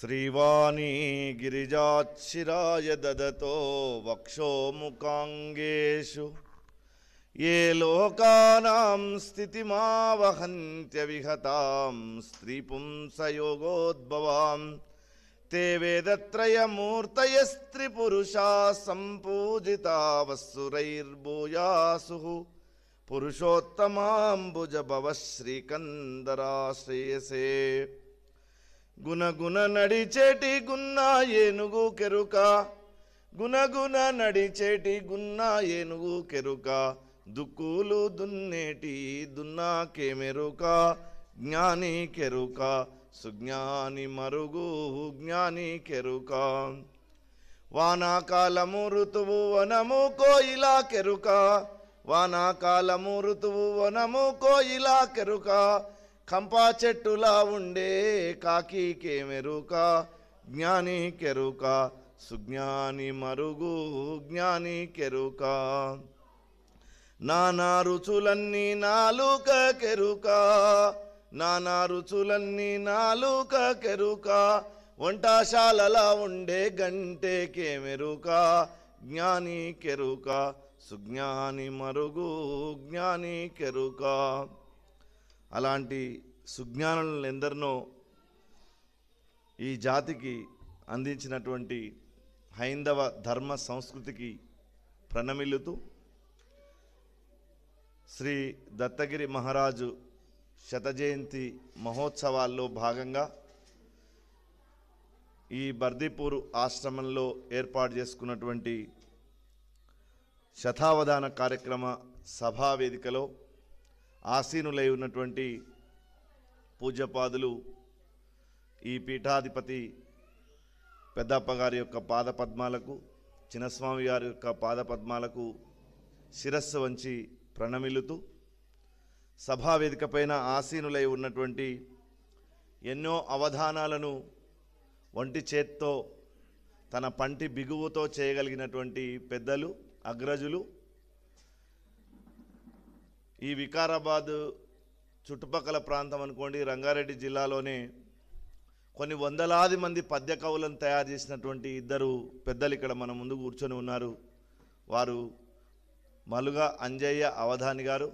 श्रीवाणी गिरिजाच्छिराय ददतो वक्षोमुखाङ्गेषु ये लोकानां स्थितिमावहन्त्यविहतां स्त्रीपुंसयोगोद्भवां ते वेदत्रयमूर्तयस्त्रिपुरुषा सम्पूजिता वस्सुरैर्भूयासुः पुरुषोत्तमाम्बुजभवः श्रीकन्दराश्रेयसे गुणगुण नडिचेटी गुन्ना ఏనుగు కెరుక గుణగుణ నడిచేటి గున్నా ఏనుగు కెరుక దుక్కులు దున్నేటి దున్నాకే మెరుక జ్ఞాని కెరుక సుజ్ఞాని మరుగు జ్ఞాని కెరుక వానాకాలము ఋతువు వనము కోయిలా కెరుక వానాకాలము ఋతువు వనము కోయిలా కెరుక కంపా చెట్టులా ఉండే కాకికే మెరుక జ్ఞాని కెరుక సుజ్ఞాని మరుగు జ్ఞాని కెరుక నానా రుచులన్నీ నాలుక కెరుక నానా రుచులన్నీ నాలుక కెరుక వంటశాలలా ఉండే గంటేకే మెరుక జ్ఞాని కెరుక సుజ్ఞాని మరుగు జ్ఞాని కెరుక అలాంటి సుజ్ఞానులను ఎందరినో ఈ జాతికి అందించినటువంటి హైందవ ధర్మ సంస్కృతికి ప్రణమిల్లుతూ శ్రీ దత్తగిరి మహారాజు శతజయంతి మహోత్సవాల్లో భాగంగా ఈ బర్దీపూర్ ఆశ్రమంలో ఏర్పాటు చేసుకున్నటువంటి శతావధాన కార్యక్రమ సభా వేదికలో ఆసీనులై ఉన్నటువంటి పూజ్యపాదులు ఈ పీఠాధిపతి పెద్దప్ప గారి యొక్క పాదపద్మాలకు, చిన్నస్వామి గారి యొక్క పాదపద్మాలకు శిరస్సు వంచి ప్రణమిల్లుతూ సభా వేదిక పైన ఆసీనులై ఉన్నటువంటి ఎన్నో అవధానాలను ఒంటి చేత్తో తన పంటి బిగువుతో చేయగలిగినటువంటి పెద్దలు, అగ్రజులు, ఈ వికారాబాద్ చుట్టుపక్కల ప్రాంతం అనుకోండి, రంగారెడ్డి జిల్లాలోనే కొన్ని వందలాది మంది పద్య కవులను తయారు చేసినటువంటి ఇద్దరు పెద్దలు ఇక్కడ మన ముందు కూర్చొని ఉన్నారు. వారు మలుగా అంజయ్య అవధాని గారు,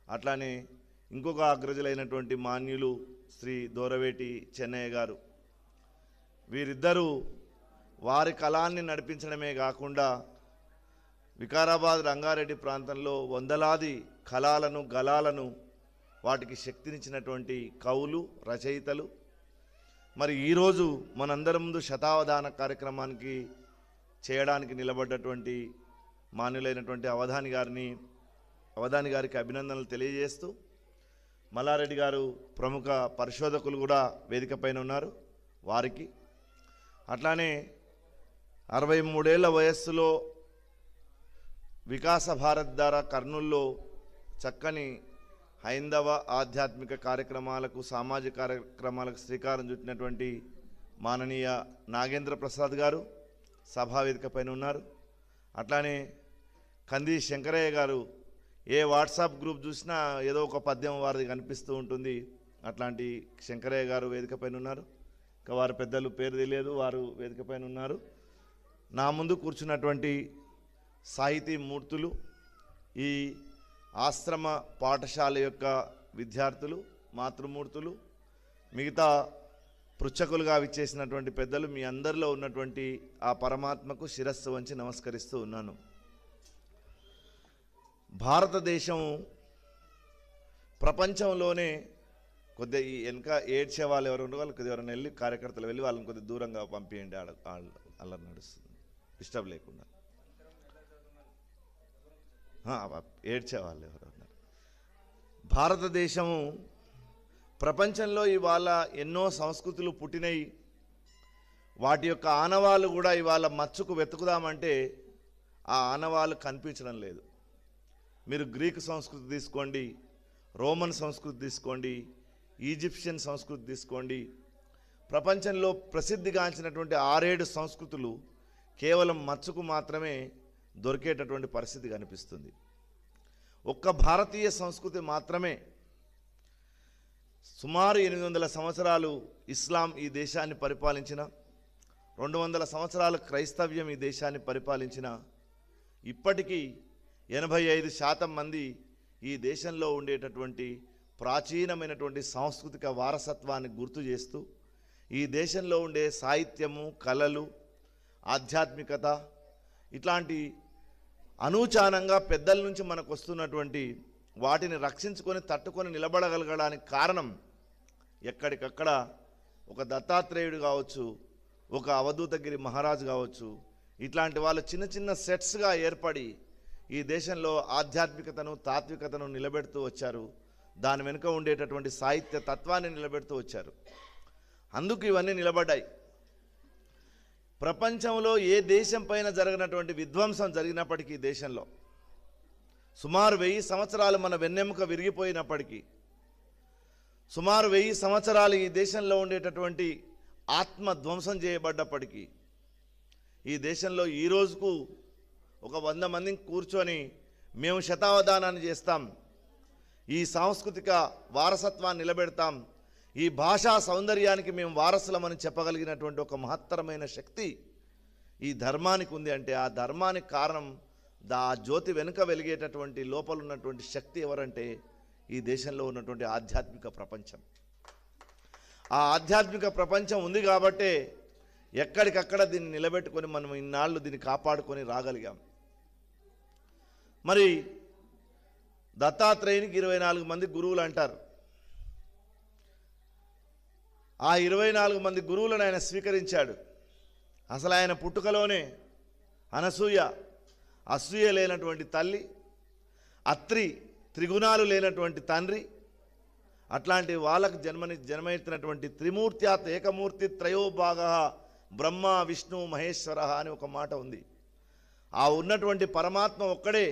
అట్లానే ఇంకొక అగ్రజులైనటువంటి మాన్యులు శ్రీ దోరవేటి చెన్నయ్య గారు. వీరిద్దరూ వారి కళాన్ని నడిపించడమే కాకుండా వికారాబాద్ రంగారెడ్డి ప్రాంతంలో వందలాది కళాలను, గళాలను, వాటికి శక్తినిచ్చినటువంటి కవులు, రచయితలు. మరి ఈరోజు మనందరి ముందు శతావధాన కార్యక్రమానికి చేయడానికి నిలబడ్డటువంటి మాన్యులైనటువంటి అవధాని గారికి అభినందనలు తెలియజేస్తూ, మల్లారెడ్డి గారు ప్రముఖ పరిశోధకులు కూడా వేదిక పైన ఉన్నారు, వారికి, అట్లానే 63 ఏళ్ల వయస్సులో వికాస భారత్ ద్వారా కర్నూల్లో చక్కని హైందవ ఆధ్యాత్మిక కార్యక్రమాలకు, సామాజిక కార్యక్రమాలకు శ్రీకారం చుట్టినటువంటి మాననీయ నాగేంద్ర ప్రసాద్ గారు సభావేదిక పైన ఉన్నారు. అట్లానే కంది శంకరయ్య గారు, ఏ వాట్సాప్ గ్రూప్ చూసినా ఏదో ఒక పద్యం వారిది కనిపిస్తూ ఉంటుంది. అట్లాంటి శంకరయ్య గారు వేదిక పైన ఉన్నారు. ఇంకా వారి పెద్దలు పేరు తెలియదు, వారు వేదిక పైన ఉన్నారు. నా ముందు కూర్చున్నటువంటి సాహితీ మూర్తులు, ఈ ఆశ్రమ పాఠశాల యొక్క విద్యార్థులు, మాతృమూర్తులు, మిగతా పృచ్ఛకులుగా విచ్చేసినటువంటి పెద్దలు, మీ అందరిలో ఉన్నటువంటి ఆ పరమాత్మకు శిరస్సు వంచి నమస్కరిస్తూ ఉన్నాను. భారతదేశం ప్రపంచంలోనే కొద్దిగా ఈ వెనక ఏడ్చే వాళ్ళు ఎవరు ఉండే వాళ్ళు కొద్దిగా ఎవరైనా వెళ్ళి కార్యకర్తలు వెళ్ళి వాళ్ళని కొద్దిగా దూరంగా పంపించండి, అలా నడుస్తుంది, డిస్టర్బ్ లేకుండా. ఏడ్చేవాళ్ళు ఎవరు ఉన్నారు. భారతదేశము ప్రపంచంలో ఇవాళ ఎన్నో సంస్కృతులు పుట్టినయి. వాటి యొక్క ఆనవాళ్ళు కూడా ఇవాళ మచ్చుకు వెతుకుదామంటే ఆ ఆనవాళ్ళు కనిపించడం లేదు. మీరు గ్రీకు సంస్కృతి తీసుకోండి, రోమన్ సంస్కృతి తీసుకోండి, ఈజిప్షియన్ సంస్కృతి తీసుకోండి, ప్రపంచంలో ప్రసిద్ధిగాంచినటువంటి 6-7 సంస్కృతులు కేవలం మచ్చుకు మాత్రమే దొరికేటటువంటి పరిస్థితి కనిపిస్తుంది. ఒక్క భారతీయ సంస్కృతి మాత్రమే సుమారు 800 సంవత్సరాలు ఇస్లాం ఈ దేశాన్ని పరిపాలించిన, 200 సంవత్సరాలు క్రైస్తవ్యం ఈ దేశాన్ని పరిపాలించిన, ఇప్పటికీ 85% మంది ఈ దేశంలో ఉండేటటువంటి ప్రాచీనమైనటువంటి సాంస్కృతిక వారసత్వాన్ని గుర్తు చేస్తూ ఈ దేశంలో ఉండే సాహిత్యము, కళలు, ఆధ్యాత్మికత ఇట్లాంటి అనూచానంగా పెద్దల నుంచి మనకు వస్తున్నటువంటి వాటిని రక్షించుకొని తట్టుకొని నిలబడగలగడానికి కారణం ఎక్కడికక్కడ ఒక దత్తాత్రేయుడు కావచ్చు, ఒక అవధూతగిరి మహారాజు కావచ్చు, ఇట్లాంటి వాళ్ళు చిన్న చిన్న సెట్స్గా ఏర్పడి ఈ దేశంలో ఆధ్యాత్మికతను, తాత్వికతను నిలబెడుతూ వచ్చారు. దాని వెనుక ఉండేటటువంటి సాహిత్య తత్వాన్ని నిలబెడుతూ వచ్చారు. అందుకు ఇవన్నీ నిలబడ్డాయి. ప్రపంచంలో ఏ దేశం పైన జరిగినటువంటి విధ్వంసం జరిగినప్పటికీ దేశంలో సుమారు 1000 సంవత్సరాలు మన వెన్నెముక విరిగిపోయినప్పటికీ, సుమారు 1000 సంవత్సరాలు ఈ దేశంలో ఉండేటటువంటి ఆత్మ ధ్వంసం చేయబడ్డప్పటికీ, ఈ దేశంలో ఈ రోజుకు ఒక 100 మందిని కూర్చొని మేము శతావధానాన్ని చేస్తాం, ఈ సాంస్కృతిక వారసత్వాన్ని నిలబెడతాం, ఈ భాషా సౌందర్యానికి మేము వారసులమని చెప్పగలిగినటువంటి ఒక మహత్తరమైన శక్తి ఈ ధర్మానికి ఉంది. అంటే ఆ దానికి కారణం, ఆ జ్యోతి వెనుక వెలిగేటటువంటి లోపల ఉన్నటువంటి శక్తి ఎవరంటే ఈ దేశంలో ఉన్నటువంటి ఆధ్యాత్మిక ప్రపంచం. ఆ ఆధ్యాత్మిక ప్రపంచం ఉంది కాబట్టే ఎక్కడికక్కడ దీన్ని నిలబెట్టుకొని మనం ఇన్నాళ్ళు దీన్ని కాపాడుకొని రాగలిగాం. మరి దత్తాత్రేయునికి 24 మంది గురువులు అంటారు. ఆ 24 మంది గురువులను ఆయన స్వీకరించాడు. అసలు ఆయన పుట్టుకలోనే అసూయ లేనటువంటి తల్లి, త్రిగుణాలు లేనటువంటి తండ్రి, అట్లాంటి వాళ్ళకు జన్మెత్తినటువంటి త్రిమూర్త్యాత్ ఏకమూర్తి త్రయోభాగ బ్రహ్మ విష్ణు మహేశ్వర అని ఒక మాట ఉంది. ఆ ఉన్నటువంటి పరమాత్మ ఒక్కడే,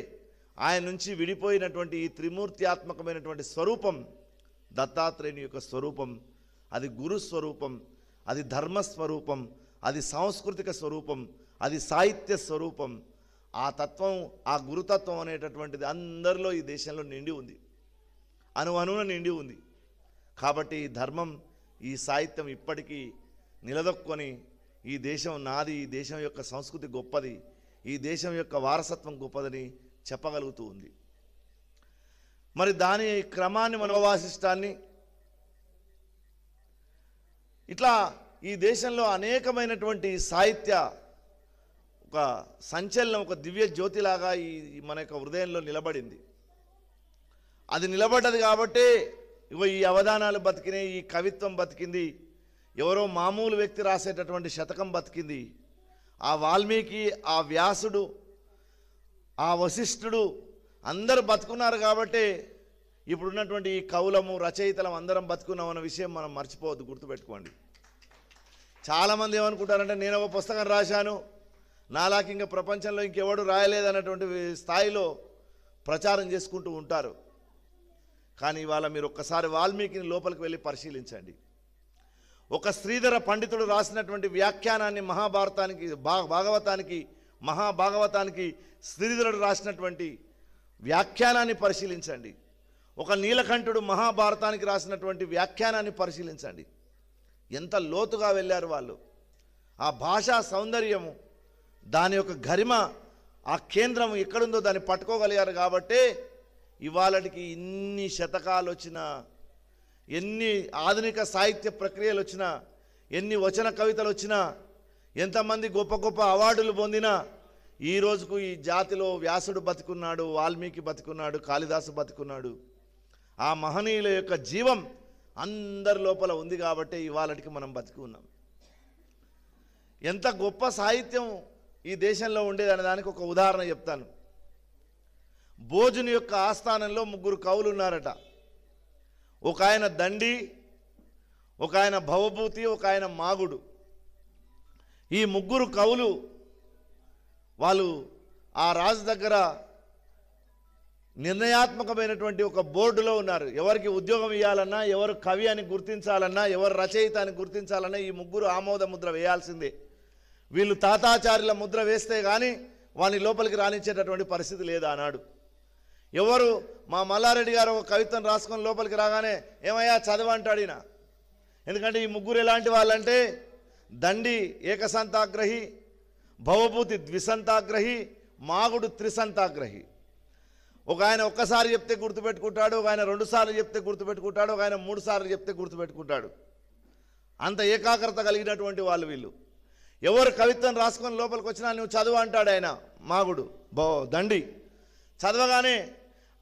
ఆయన నుంచి విడిపోయినటువంటి ఈ త్రిమూర్త్యాత్మకమైనటువంటి స్వరూపం దత్తాత్రేయుని యొక్క స్వరూపం. అది గురు స్వరూపం, అది ధర్మస్వరూపం, అది సాంస్కృతిక స్వరూపం, అది సాహిత్య స్వరూపం. ఆ తత్వం, ఆ గురుతత్వం అనేటటువంటిది అందరిలో ఈ దేశంలో నిండి ఉంది, అణువణువున నిండి ఉంది. కాబట్టి ఈ ధర్మం, ఈ సాహిత్యం ఇప్పటికీ నిలదొక్కొని ఈ దేశం నాది, ఈ దేశం యొక్క సంస్కృతి గొప్పది, ఈ దేశం యొక్క వారసత్వం గొప్పదని చెప్పగలుగుతూ ఉంది. మరి దాని క్రమాన్ని, మనోవాసిష్టాన్ని ఇట్లా ఈ దేశంలో అనేకమైనటువంటి సాహిత్య ఒక సంచలనం, ఒక దివ్య జ్యోతిలాగా ఈ మన యొక్క హృదయంలో నిలబడింది. అది నిలబడ్డది కాబట్టే ఇగో ఈ అవధానాలు బతికినాయి, ఈ కవిత్వం బతికింది, ఎవరో మామూలు వ్యక్తి రాసేటటువంటి శతకం బతికింది. ఆ వాల్మీకి, ఆ వ్యాసుడు, ఆ వశిష్ఠుడు అందరూ బతుకున్నారు కాబట్టే ఇప్పుడున్నటువంటి ఈ కవులము, రచయితలం అందరం బతుకున్నాం అన్న విషయం మనం మర్చిపోవద్దు, గుర్తుపెట్టుకోండి. చాలామంది ఏమనుకుంటారంటే నేను ఒక పుస్తకం రాశాను, నాలాకి ఇంకా ప్రపంచంలో ఇంకెవడు రాయలేదన్నటువంటి స్థాయిలో ప్రచారం చేసుకుంటూ ఉంటారు. కానీ ఇవాళ మీరు ఒక్కసారి వాల్మీకిని లోపలికి వెళ్ళి పరిశీలించండి. ఒక శ్రీధర పండితుడు రాసినటువంటి వ్యాఖ్యానాన్ని మహాభాగవతానికి శ్రీధరుడు రాసినటువంటి వ్యాఖ్యానాన్ని పరిశీలించండి. ఒక నీలకంఠుడు మహాభారతానికి రాసినటువంటి వ్యాఖ్యానాన్ని పరిశీలించండి. ఎంత లోతుగా వెళ్ళారు వాళ్ళు. ఆ భాషా సౌందర్యము, దాని యొక్క గరిమ, ఆ కేంద్రం ఎక్కడుందో దాన్ని పట్టుకోగలిగారు కాబట్టే ఇవాళకి ఇన్ని శతకాలు వచ్చినా, ఎన్ని ఆధునిక సాహిత్య ప్రక్రియలు వచ్చినా, ఎన్ని వచన కవితలు వచ్చినా, ఎంతమంది గొప్ప గొప్ప అవార్డులు పొందినా, ఈ రోజుకు ఈ జాతిలో వ్యాసుడు బతుకున్నాడు, వాల్మీకి బతుకున్నాడు, కాళిదాసు బతుకున్నాడు. ఆ మహనీయుల యొక్క జీవం అందరి లోపల ఉంది కాబట్టి ఇవాళకి మనం బతికి ఉన్నాం. ఎంత గొప్ప సాహిత్యం ఈ దేశంలో ఉండేదనే దానికి ఒక ఉదాహరణ చెప్తాను. భోజుని యొక్క ఆస్థానంలో 3 కవులు ఉన్నారట. ఒక ఆయన దండి, ఒక ఆయన భవభూతి, ఒక ఆయన మాగుడు. ఈ 3 కవులు వాళ్ళు ఆ రాజు దగ్గర నిర్ణయాత్మకమైనటువంటి ఒక బోర్డులో ఉన్నారు. ఎవరికి ఉద్యోగం ఇవ్వాలన్నా, ఎవరు కవి అని గుర్తించాలన్నా, ఎవరు రచయిత అని గుర్తించాలన్నా ఈ 3 ఆమోద ముద్ర వేయాల్సిందే. వీళ్ళు తాతాచార్యుల ముద్ర వేస్తే కానీ వాని లోపలికి రానిచ్చేటటువంటి పరిస్థితి లేదు ఆనాడు. ఎవరు మా మల్లారెడ్డి గారు ఒక కవిత్వం రాసుకొని లోపలికి రాగానే ఏమయ్యా చదవ అంటాడు ఈయన. ఎందుకంటే ఈ ముగ్గురు ఎలాంటి వాళ్ళంటే దండి ఏకసంతాగ్రహి, భవభూతి ద్విసంతాగ్రహి, మాగుడు త్రిసంతాగ్రహి. ఒక ఆయన ఒక్కసారి చెప్తే గుర్తుపెట్టుకుంటాడు, ఒక ఆయన 2 సార్లు చెప్తే గుర్తుపెట్టుకుంటాడు, ఒక ఆయన 3 సార్లు చెప్తే గుర్తుపెట్టుకుంటాడు. అంత ఏకాగ్రత కలిగినటువంటి వాళ్ళు వీళ్ళు. ఎవరు కవిత్వం రాసుకొని లోపలికి వచ్చినా నువ్వు చదువు అంటాడు ఆయన మాగుడు దండి. చదవగానే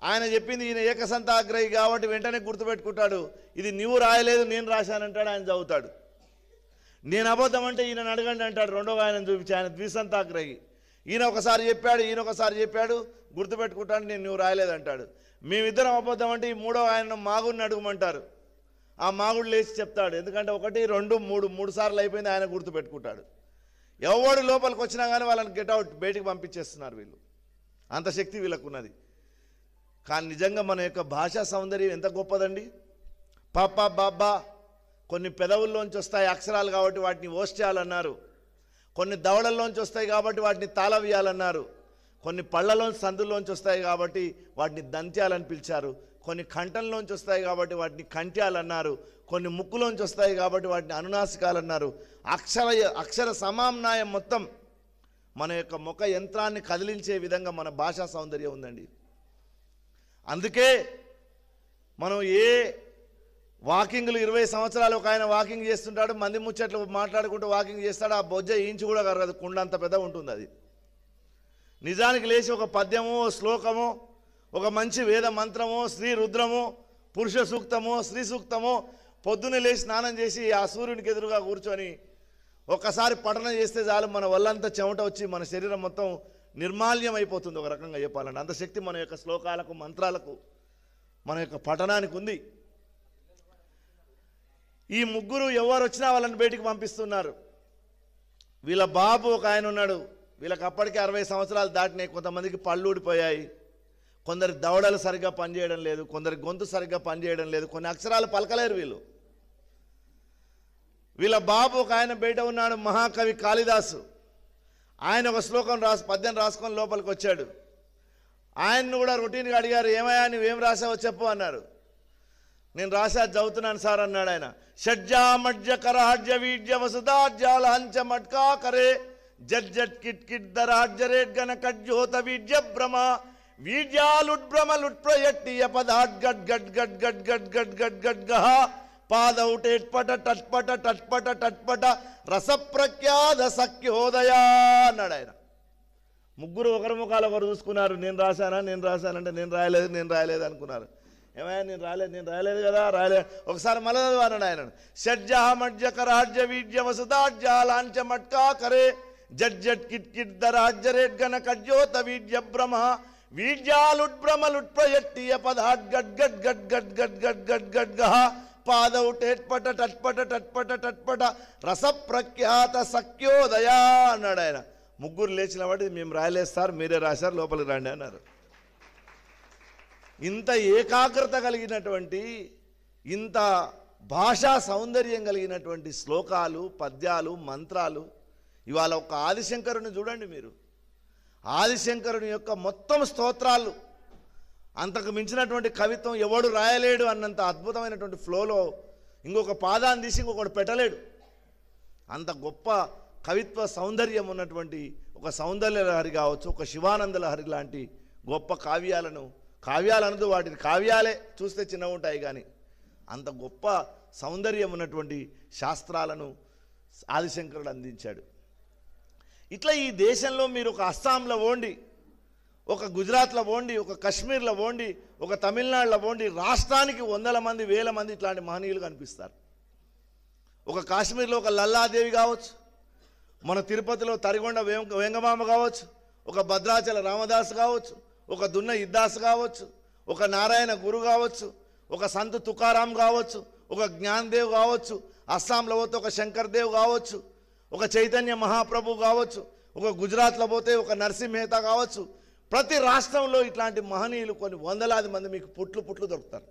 ఆయన చెప్పింది ఈయన ఏకసంతాగ్రహి కాబట్టి వెంటనే గుర్తుపెట్టుకుంటాడు. ఇది నువ్వు రాయలేదు నేను రాశానంటాడు, ఆయన చదువుతాడు. నేను అబద్ధం అంటే ఈయన అడగండి అంటాడు, రెండో ఆయన చూపించి. ఆయన ద్విసంతాగ్రహి. ఈయన ఒకసారి చెప్పాడు, ఈయన ఒకసారి చెప్పాడు, గుర్తుపెట్టుకుంటాడు, నేను నువ్వు రాయలేదంటాడు. మేమిద్దరం అబద్ధం అంటే ఈ మూడో ఆయన మాగుడిని అడుగుమంటారు. ఆ మాగుడు లేచి చెప్తాడు. ఎందుకంటే 1, 2, 3 సార్లు అయిపోయింది, ఆయన గుర్తుపెట్టుకుంటాడు. ఎవడు లోపలికి వచ్చినా కానీ వాళ్ళని గెట్అవుట్ బయటికి పంపించేస్తున్నారు వీళ్ళు. అంత శక్తి వీళ్ళకు ఉన్నది. కానీ నిజంగా మన యొక్క భాషా సౌందర్యం ఎంత గొప్పదండి. పాప బాబా కొన్ని పెదవుల్లోంచి వస్తాయి అక్షరాలు కాబట్టి వాటిని ఓష్చేయాలన్నారు. కొన్ని దవడల్లోంచి వస్తాయి కాబట్టి వాటిని తాళవేయాలన్నారు. కొన్ని పళ్ళలోంచి సందుల్లోంచి వస్తాయి కాబట్టి వాటిని దంత్యాలని పిలిచారు. కొన్ని కంఠంలోంచి వస్తాయి కాబట్టి వాటిని కంట్యాలన్నారు. కొన్ని ముక్కులోంచి వస్తాయి కాబట్టి వాటిని అనునాసికాలన్నారు. అక్షర సమామ్నాయం మొత్తం మన యొక్క ముఖ యంత్రాన్ని కదిలించే విధంగా మన భాషా సౌందర్యం ఉందండి. అందుకే మనం ఏ వాకింగ్లు 20 సంవత్సరాలు ఒక ఆయన వాకింగ్ చేస్తుంటాడు, మంది ముచ్చట్లు మాట్లాడుకుంటూ వాకింగ్ చేస్తాడు. ఆ బొజ్జ ఇంచు కూడా కరగదు, కుండ అంత పెద్ద ఉంటుంది అది. నిజానికి లేచి ఒక పద్యమో శ్లోకమో ఒక మంచి వేద మంత్రమో శ్రీ రుద్రమో పురుష సూక్తమో శ్రీ సూక్తమో పొద్దున్నే లేచి స్నానం చేసి ఆ సూర్యునికి ఎదురుగా కూర్చొని ఒక్కసారి పఠన చేస్తే చాలు మన వల్లంతా చెమట వచ్చి మన శరీరం మొత్తం నిర్మాల్యం అయిపోతుంది. ఒక రకంగా చెప్పాలంటే అంత శక్తి మన యొక్క శ్లోకాలకు మంత్రాలకు మన యొక్క పఠనానికి ఉంది. ఈ ముగ్గురు ఎవరు వచ్చినా వాళ్ళని బయటికి పంపిస్తున్నారు. వీళ్ళ బాబు ఒక ఆయన ఉన్నాడు. వీళ్ళకి అప్పటికే 60 సంవత్సరాలు దాటినాయి. కొంతమందికి పళ్ళు ఊడిపోయాయి, కొందరి దవడలు సరిగ్గా పనిచేయడం లేదు, కొందరి గొంతు సరిగ్గా పనిచేయడం లేదు, కొన్ని అక్షరాలు పలకలేరు వీళ్ళు. వీళ్ళ బాబు ఒక ఆయన బయట ఉన్నాడు, మహాకవి కాళిదాసు. ఆయన ఒక శ్లోకం పద్యం రాసుకొని లోపలికి వచ్చాడు. ఆయన్ను కూడా రొటీన్గా అడిగారు, ఏమయ్యా నువ్వేం రాసావో చెప్పు అన్నారు. నేను రాశా చదువుతున్నాను సార్ అన్నాడు ఆయన. షడ్జా మడ్జ కరాజ్య వీడ్య వసుదాజ్యాల హంచ మట్కా కరే జడ్జట్ కిట్ కిట్ దరాజ్యరేట్ గన కజ్జోత వీడ్య భ్రమ వీడ్యాలుడ్భ్రమలుట్ప్రయట్టియ పదాట్ గడ్ గడ్ గడ్ గడ్ గడ్ గడ్ గడ్ గడ్ గహ పాదౌటేట్పట టట్పట టట్పట టట్పట రసప్రఖ్యాద సఖ్యోదయ అన్నాడు ఆయన. ముగ్గురు ఒకరి ముఖాలు ఒకరు చూసుకున్నారు. నేను రాశానంటే నేను రాయలేదు అనుకున్నారు. ఏమయ్యా నేను రాయలేదు కదా, రాయలేదు. ఒకసారి మళ్ళీ అన్నాడు ఆయన. షడ్జహ మడ్జ కరాజ్య వీడ్య వసుదాజ్య లాంచ మట్కా కరే జడ్జట్ కిట్ కిట్ దరాజ్యరేట్ గన కజ్జోత వీడ్య భ్రమ వీడ్యాలుడ్భ్రమలుట్ప్రయట్టియ పదాట్ గడ్ గడ్ గడ్ గడ్ గడ్ గడ్ గడ్ గడ్ గహ పాదౌటేట్పట టట్పట టట్పట టట్పట రసప్రఖ్యాత సఖ్యోదయ అన్నాడు ఆయన. ముగ్గురు లేచిన వాటి మేము రాయలేదు సార్, మీరే రాశారు, లోపలికి రండి అన్నారు. ఇంత ఏకాగ్రత కలిగినటువంటి, ఇంత భాషా సౌందర్యం కలిగినటువంటి శ్లోకాలు, పద్యాలు, మంత్రాలు. ఇవాళ ఒక ఆదిశంకరుని చూడండి మీరు. ఆదిశంకరుని యొక్క మొత్తం స్తోత్రాలు, అంతకు మించినటువంటి కవిత్వం ఎవడు రాయలేడు అన్నంత అద్భుతమైనటువంటి ఫ్లోలో ఇంకొక పాదాన్ని తీసి ఇంకొకటి పెట్టలేడు. అంత గొప్ప కవిత్వ సౌందర్యం ఉన్నటువంటి ఒక సౌందర్య లహరి కావచ్చు, ఒక శివానంద లహరి లాంటి గొప్ప కావ్యాలనదు వాటిని కావ్యాలే చూస్తే చిన్నగా ఉంటాయి, కానీ అంత గొప్ప సౌందర్యం ఉన్నటువంటి శాస్త్రాలను ఆదిశంకరుడు అందించాడు. ఇట్లా ఈ దేశంలో మీరు ఒక అస్సాంలో పోండి, ఒక గుజరాత్లో పోండి, ఒక కశ్మీర్లో పోండి, ఒక తమిళనాడులో పోండి, రాష్ట్రానికి 100 మంది 1000 మంది ఇట్లాంటి మహనీయులు కనిపిస్తారు. ఒక కాశ్మీర్లో ఒక లల్లాదేవి కావచ్చు, మన తిరుపతిలో తరిగొండ వెంగమామ కావచ్చు, ఒక భద్రాచల రామదాస్ కావచ్చు, ఒక దున్న ఇద్దాస్ కావచ్చు, ఒక నారాయణ గురు కావచ్చు, ఒక సంత్ తుకారాం కావచ్చు, ఒక జ్ఞాన్దేవ్ కావచ్చు, అస్సాంలో పోతే ఒక శంకర్దేవ్ కావచ్చు, ఒక చైతన్య మహాప్రభు కావచ్చు, ఒక గుజరాత్లో పోతే ఒక నరసింహ మెహతా కావచ్చు. ప్రతి రాష్ట్రంలో ఇట్లాంటి మహనీయులు కొన్ని వందలాది మంది మీకు పుట్లు దొరుకుతారు.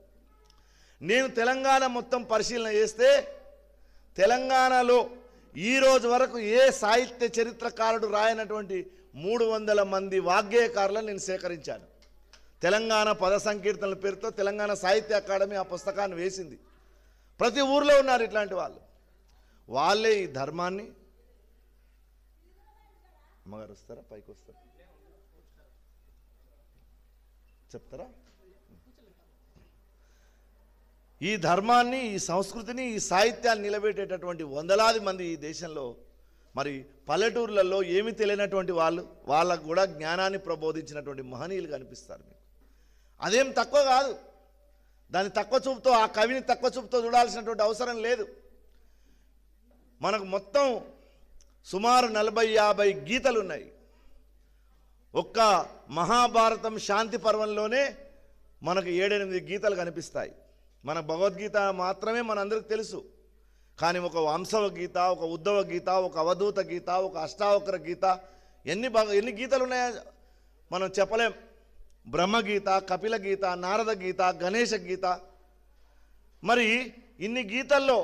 నేను తెలంగాణ మొత్తం పరిశీలన చేస్తే తెలంగాణలో ఈరోజు వరకు ఏ సాహిత్య చరిత్రకారుడు రాయనటువంటి 300 మంది వాగ్గేయకారులను నేను సేకరించాను. తెలంగాణ పద సంకీర్తనల పేరుతో తెలంగాణ సాహిత్య అకాడమీ ఆ పుస్తకాన్ని వేసింది. ప్రతి ఊర్లో ఉన్నారు ఇట్లాంటి వాళ్ళు. వాళ్ళే ఈ ధర్మాన్ని, అమ్మగారు వస్తారా, పైకి వస్తారా, చెప్తారా? ఈ ధర్మాన్ని, ఈ సంస్కృతిని, ఈ సాహిత్యాన్ని నిలబెట్టేటటువంటి వందలాది మంది ఈ దేశంలో, మరి పల్లెటూర్లలో ఏమీ తెలియనటువంటి వాళ్ళు, వాళ్ళకు కూడా జ్ఞానాన్ని ప్రబోధించినటువంటి మహనీయులు కనిపిస్తారు మీకు. అదేం తక్కువ కాదు. దాన్ని తక్కువ చూపుతో, ఆ కవిని తక్కువ చూపుతో చూడాల్సినటువంటి అవసరం లేదు. మనకు మొత్తం సుమారు 40-50 గీతలు ఉన్నాయి. ఒక్క మహాభారతం శాంతి పర్వంలోనే మనకు 7-8 గీతలు కనిపిస్తాయి. మన భగవద్గీత మాత్రమే మనందరికీ తెలుసు. కానీ ఒక వంశవ గీత, ఒక ఉద్ధవ గీత, ఒక అవధూత గీత, ఒక అష్టావక్ర గీత, ఎన్ని గీతలు ఉన్నాయో మనం చెప్పలేం. బ్రహ్మగీత, కపిల గీత, నారద గీత, గణేష గీత. మరి ఇన్ని గీతల్లో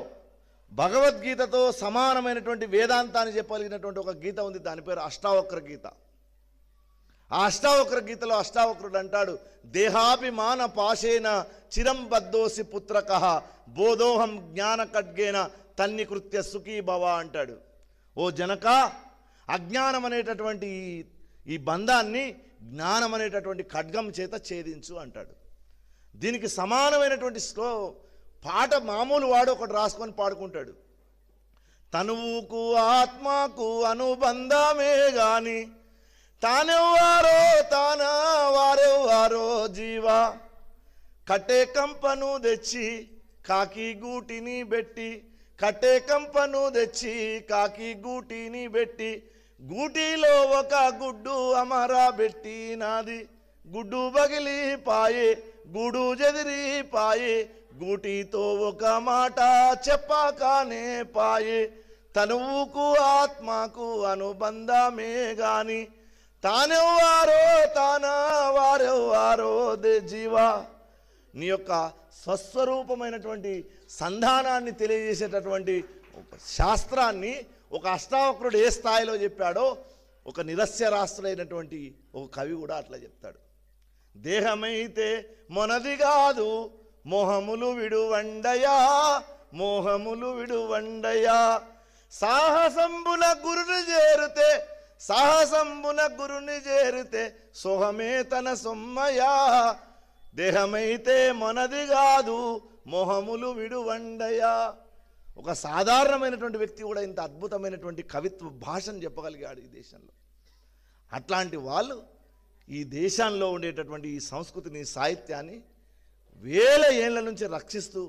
భగవద్గీతతో సమానమైనటువంటి వేదాంతాన్ని చెప్పగలిగినటువంటి ఒక గీత ఉంది. దాని పేరు అష్టావక్ర గీత. ఆ అష్టావక్ర గీతలో అష్టావక్రుడు అంటాడు, దేహాభిమాన పాశేన చిరం బద్దోసి పుత్రకః బోధోహం జ్ఞాన ఖడ్గేన తన్నికృత్య సుఖీ భవ అంటాడు. ఓ జనక, అజ్ఞానం అనేటటువంటి ఈ బంధాన్ని జ్ఞానం అనేటటువంటి ఖడ్గం చేత ఛేదించు అంటాడు. దీనికి సమానమైనటువంటి పాట మామూలు వాడు ఒకటి రాసుకొని పాడుకుంటాడు. తనువుకు ఆత్మకు అనుబంధమే గాని తానెవ్వారో తానా వారెవ్వారో జీవా, కట్టే కంపను తెచ్చి కాకి గూటిని పెట్టి, కట్టే కంపను తెచ్చి కాకి గూటిని పెట్టి, గూటిలో ఒక గుడ్డు అమరా పెట్టి నాది, గుడ్డు బగిలి పాయే గూడు చెదిరి పాయే, గూటితో ఒక మాట చెప్పాకనే పాయే, తనువుకు ఆత్మకు అనుబంధమే గాని తానెవ్వారో తానా వారెవ్వారో జీవా. నీ యొక్క స్వస్వరూపమైనటువంటి సంధానాన్ని తెలియజేసేటటువంటి శాస్త్రాన్ని ఒక అష్టావక్రుడు ఏ స్థాయిలో చెప్పాడో ఒక నిరస్యరాస్తుడైనటువంటి ఒక కవి కూడా అట్లా చెప్తాడు. దేహమైతే మొనది కాదు మోహములు విడువండయా, మోహములు విడువండయా, సాహసంబున గురుని చేరితే, సాహసంబున గురుని చేరితే సోహమే తన సొమ్మయా, దేహమైతే మొనది కాదు మోహములు విడువండయా. ఒక సాధారణమైనటువంటి వ్యక్తి కూడా ఇంత అద్భుతమైనటువంటి కవిత్వ భాషను చెప్పగలిగాడు ఈ దేశంలో. అట్లాంటి వాళ్ళు ఈ దేశంలో ఉండేటటువంటి ఈ సంస్కృతిని, సాహిత్యాన్ని వేల ఏళ్ల నుంచి రక్షిస్తూ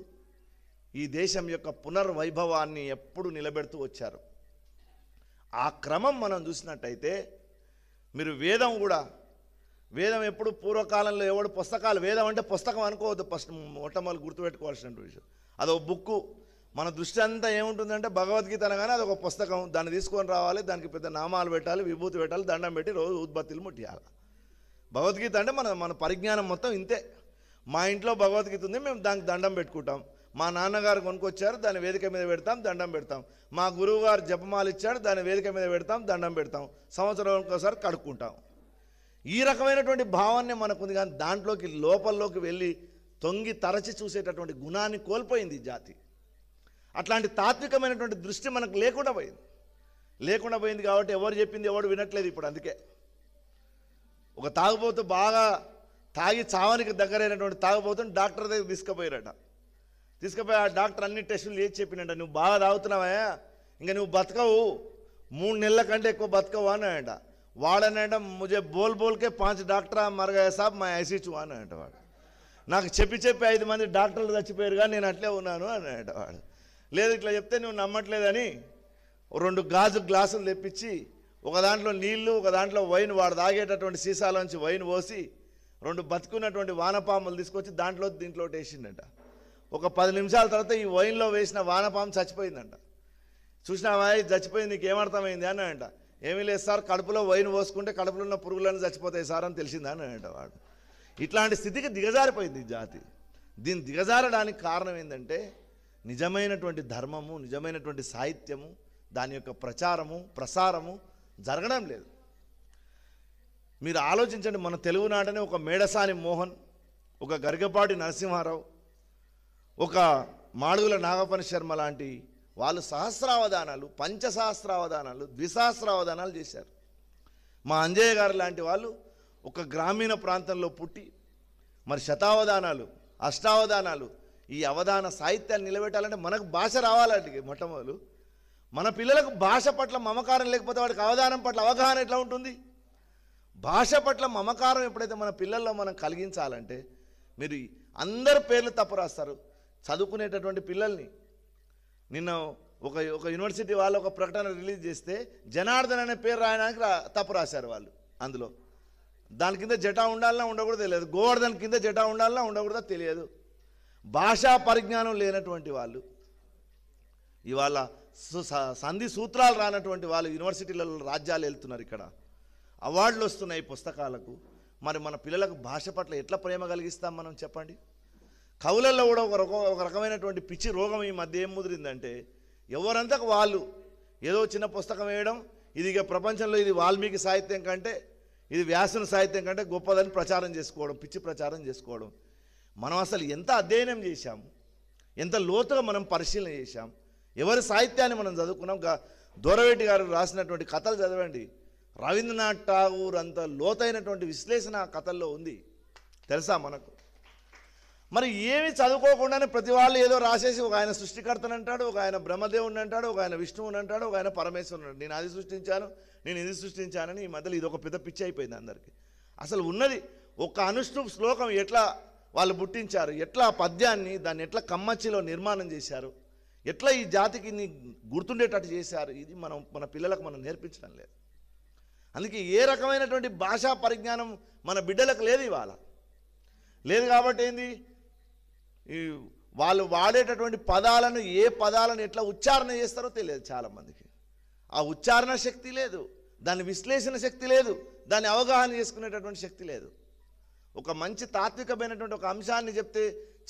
ఈ దేశం యొక్క పునర్వైభవాన్ని ఎప్పుడు నిలబెడుతూ వచ్చారు. ఆ క్రమం మనం చూసినట్టయితే మీరు వేదం కూడా, వేదం ఎప్పుడు పూర్వకాలంలో ఎవడు పుస్తకాలు, వేదం అంటే పుస్తకం అనుకోవద్దు, ఫస్ట్ మొట్టమొదటి గుర్తుపెట్టుకోవాల్సిన విషయం. అదొక బుక్కు. మన దృష్టి అంతా ఏముంటుందంటే భగవద్గీత అనగానే అదొక పుస్తకం, దాన్ని తీసుకొని రావాలి, దానికి పెద్ద నామాలు పెట్టాలి, విభూతి పెట్టాలి, దండం పెట్టి రోజు ఉద్బత్తిలు ముట్టియాలి. భగవద్గీత అంటే మన పరిజ్ఞానం మొత్తం ఇంతే. మా ఇంట్లో భగవద్గీత ఉంది, మేము దానికి దండం పెట్టుకుంటాం. మా నాన్నగారు కొనుక్కొచ్చారు, దాన్ని వేదిక మీద పెడతాం, దండం పెడతాం. మా గురువు గారు జపమాలు ఇచ్చాడు, దాన్ని వేదిక మీద పెడతాం, దండం పెడతాం. సంవత్సరం ఒకసారి కడుక్కుంటాం. ఈ రకమైనటువంటి భావాన్ని మనకుంది. కానీ దాంట్లోకి లోపల్లోకి వెళ్ళి తొంగి తరచి చూసేటటువంటి గుణాన్ని కోల్పోయింది ఈ జాతి. అట్లాంటి తాత్వికమైనటువంటి దృష్టి మనకు లేకుండా పోయింది కాబట్టి ఎవరు చెప్పింది ఎవడు వినట్లేదు ఇప్పుడు. అందుకే ఒక తాగుబోతు బాగా తాగి చావానికి దగ్గరైనటువంటి తాగుబోతుని డాక్టర్ దగ్గర తీసుకుపోయి ఆ డాక్టర్ అన్ని టెస్టులు చేసి చెప్పినట్ట, నువ్వు బాగా తాగుతున్నావా, ఇంకా నువ్వు బతకవు, 3 నెలల కంటే ఎక్కువ బతకవు అన్నాడంట. వాడనంట, ముజే బోల్ బోల్కే 5 డాక్టర్ మర్ గయే సాబ్ మై ఐసీ చూ అన్నాడంట వాడు. నాకు చెప్పి 5 మంది డాక్టర్లు చచ్చిపోయారు కానీ నేను అట్లే ఉన్నాను అన్నాడంట వాడు. లేదు ఇట్లా చెప్తే నువ్వు నమ్మట్లేదని 2 గాజు గ్లాసులు తెప్పించి ఒక దాంట్లో నీళ్లు, ఒక దాంట్లో వైన్, వాడు తాగేటటువంటి సీసాలోంచి వైన్ పోసి 2 బతుకున్నటువంటి వానపాములు తీసుకొచ్చి దీంట్లో వేసిండంట. ఒక 10 నిమిషాల తర్వాత ఈ వైన్లో వేసిన వానపాము చచ్చిపోయిందంట. చూసినావా చచ్చిపోయింది, నీకు ఏమర్థమైంది అన్నాడంట. ఏమీ లేదు సార్, కడుపులో వైన్ పోసుకుంటే కడుపులో ఉన్న పురుగులన్నీ చచ్చిపోతాయి సార్ అని తెలిసిందా అన్నాడంట వాడు. ఇట్లాంటి స్థితికి దిగజారిపోయింది ఈ జాతి. దీన్ని దిగజారడానికి కారణం ఏంటంటే నిజమైనటువంటి ధర్మము, నిజమైనటువంటి సాహిత్యము, దాని యొక్క ప్రచారము, ప్రసారము జరగడం లేదు. మీరు ఆలోచించండి, మన తెలుగునాటనే ఒక మేడసాని మోహన్, ఒక గరిగపాటి నరసింహారావు, ఒక మాడుగుల నాగపని శర్మ లాంటి వాళ్ళు సహస్రావధానాలు, పంచసహస్రావధానాలు, ద్విసహస్రావధానాలు చేశారు. మా అంజయ్య గారు లాంటి వాళ్ళు ఒక గ్రామీణ ప్రాంతంలో పుట్టి మరి శతావధానాలు, అష్టావధానాలు, ఈ అవధాన సాహిత్యాన్ని నిలబెట్టాలంటే మనకు భాష రావాలంటే మొట్టమొదలు మన పిల్లలకు భాష పట్ల మమకారం లేకపోతే వాడికి అవధానం పట్ల అవగాహన ఎట్లా ఉంటుంది? భాష పట్ల మమకారం ఎప్పుడైతే మన పిల్లల్లో మనం కలిగించాలంటే, మీరు అందరు పేర్లు తప్పు రాస్తారు. చదువుకునేటటువంటి పిల్లల్ని నిన్న ఒక యూనివర్సిటీ వాళ్ళు ఒక ప్రకటన రిలీజ్ చేస్తే జనార్దన్ అనే పేరు రాయడానికి తప్పు రాశారు వాళ్ళు. అందులో దాని కింద జటా ఉండాలన్నా ఉండకూడదు తెలియదు, గోవర్ధన్ కింద జటా ఉండాలన్నా ఉండకూడదో తెలియదు. భాషా పరిజ్ఞానం లేనటువంటి వాళ్ళు, ఇవాళ సంధి సూత్రాలు రానటువంటి వాళ్ళు యూనివర్సిటీలలో రాజ్యాలు వెళ్తున్నారు. ఇక్కడ అవార్డులు వస్తున్నాయి పుస్తకాలకు. మరి మన పిల్లలకు భాష పట్ల ఎట్లా ప్రేమ కలిగిస్తాం మనం చెప్పండి? కవులలో కూడా ఒక రకమైనటువంటి పిచ్చి రోగం ఈ మధ్య ఏం ముదిరిందంటే, ఎవరంతా వాళ్ళు ఏదో చిన్న పుస్తకం వేయడం, ఇది ఇక ప్రపంచంలో ఇది వాల్మీకి సాహిత్యం కంటే, ఇది వ్యాసుని సాహిత్యం కంటే గొప్పదని ప్రచారం చేసుకోవడం, పిచ్చి ప్రచారం చేసుకోవడం. మనం అసలు ఎంత అధ్యయనం చేశాం, ఎంత లోతుగా మనం పరిశీలన చేశాం, ఎవరి సాహిత్యాన్ని మనం చదువుకున్నాం. దొరవేటి గారు రాసినటువంటి కథలు చదవండి. రవీంద్రనాథ్ ఠాగూర్ అంత లోతైనటువంటి విశ్లేషణ ఆ కథల్లో ఉంది, తెలుసా మనకు? మరి ఏమి చదువుకోకుండానే ప్రతి వాళ్ళు ఏదో రాసేసి, ఒక ఆయన సృష్టికర్తను అంటాడు, ఒక ఆయన బ్రహ్మదేవుని అంటాడు, ఒక ఆయన విష్ణువుని అంటాడు, ఒక ఆయన పరమేశ్వరుని అంటాడు. నేను అది సృష్టించాను, నేను ఇది సృష్టించానని ఈ మధ్యలో ఇది ఒక పెద్ద పిచ్చి అయిపోయింది అందరికీ. అసలు ఉన్నది ఒక అనుష్ఠు శ్లోకం ఎట్లా వాళ్ళు పుట్టించారు, ఎట్లా పద్యాన్ని దాన్ని ఎట్లా కమ్మచ్చిలో నిర్మాణం చేశారు, ఎట్లా ఈ జాతికి గుర్తుండేటట్టు చేశారు, ఇది మన పిల్లలకు మనం నేర్పించడం లేదు. అందుకే ఏ రకమైనటువంటి భాషా పరిజ్ఞానం మన బిడ్డలకు లేదు ఇవాళ. లేదు కాబట్టి ఏంది, వాళ్ళు వాడేటటువంటి పదాలను, ఏ పదాలను ఎట్లా ఉచ్చారణ చేస్తారో తెలియదు చాలామందికి. ఆ ఉచ్చారణ శక్తి లేదు, దాని విశ్లేషణ శక్తి లేదు, దాన్ని అవగాహన చేసుకునేటటువంటి శక్తి లేదు. ఒక మంచి తాత్వికమైనటువంటి ఒక అంశాన్ని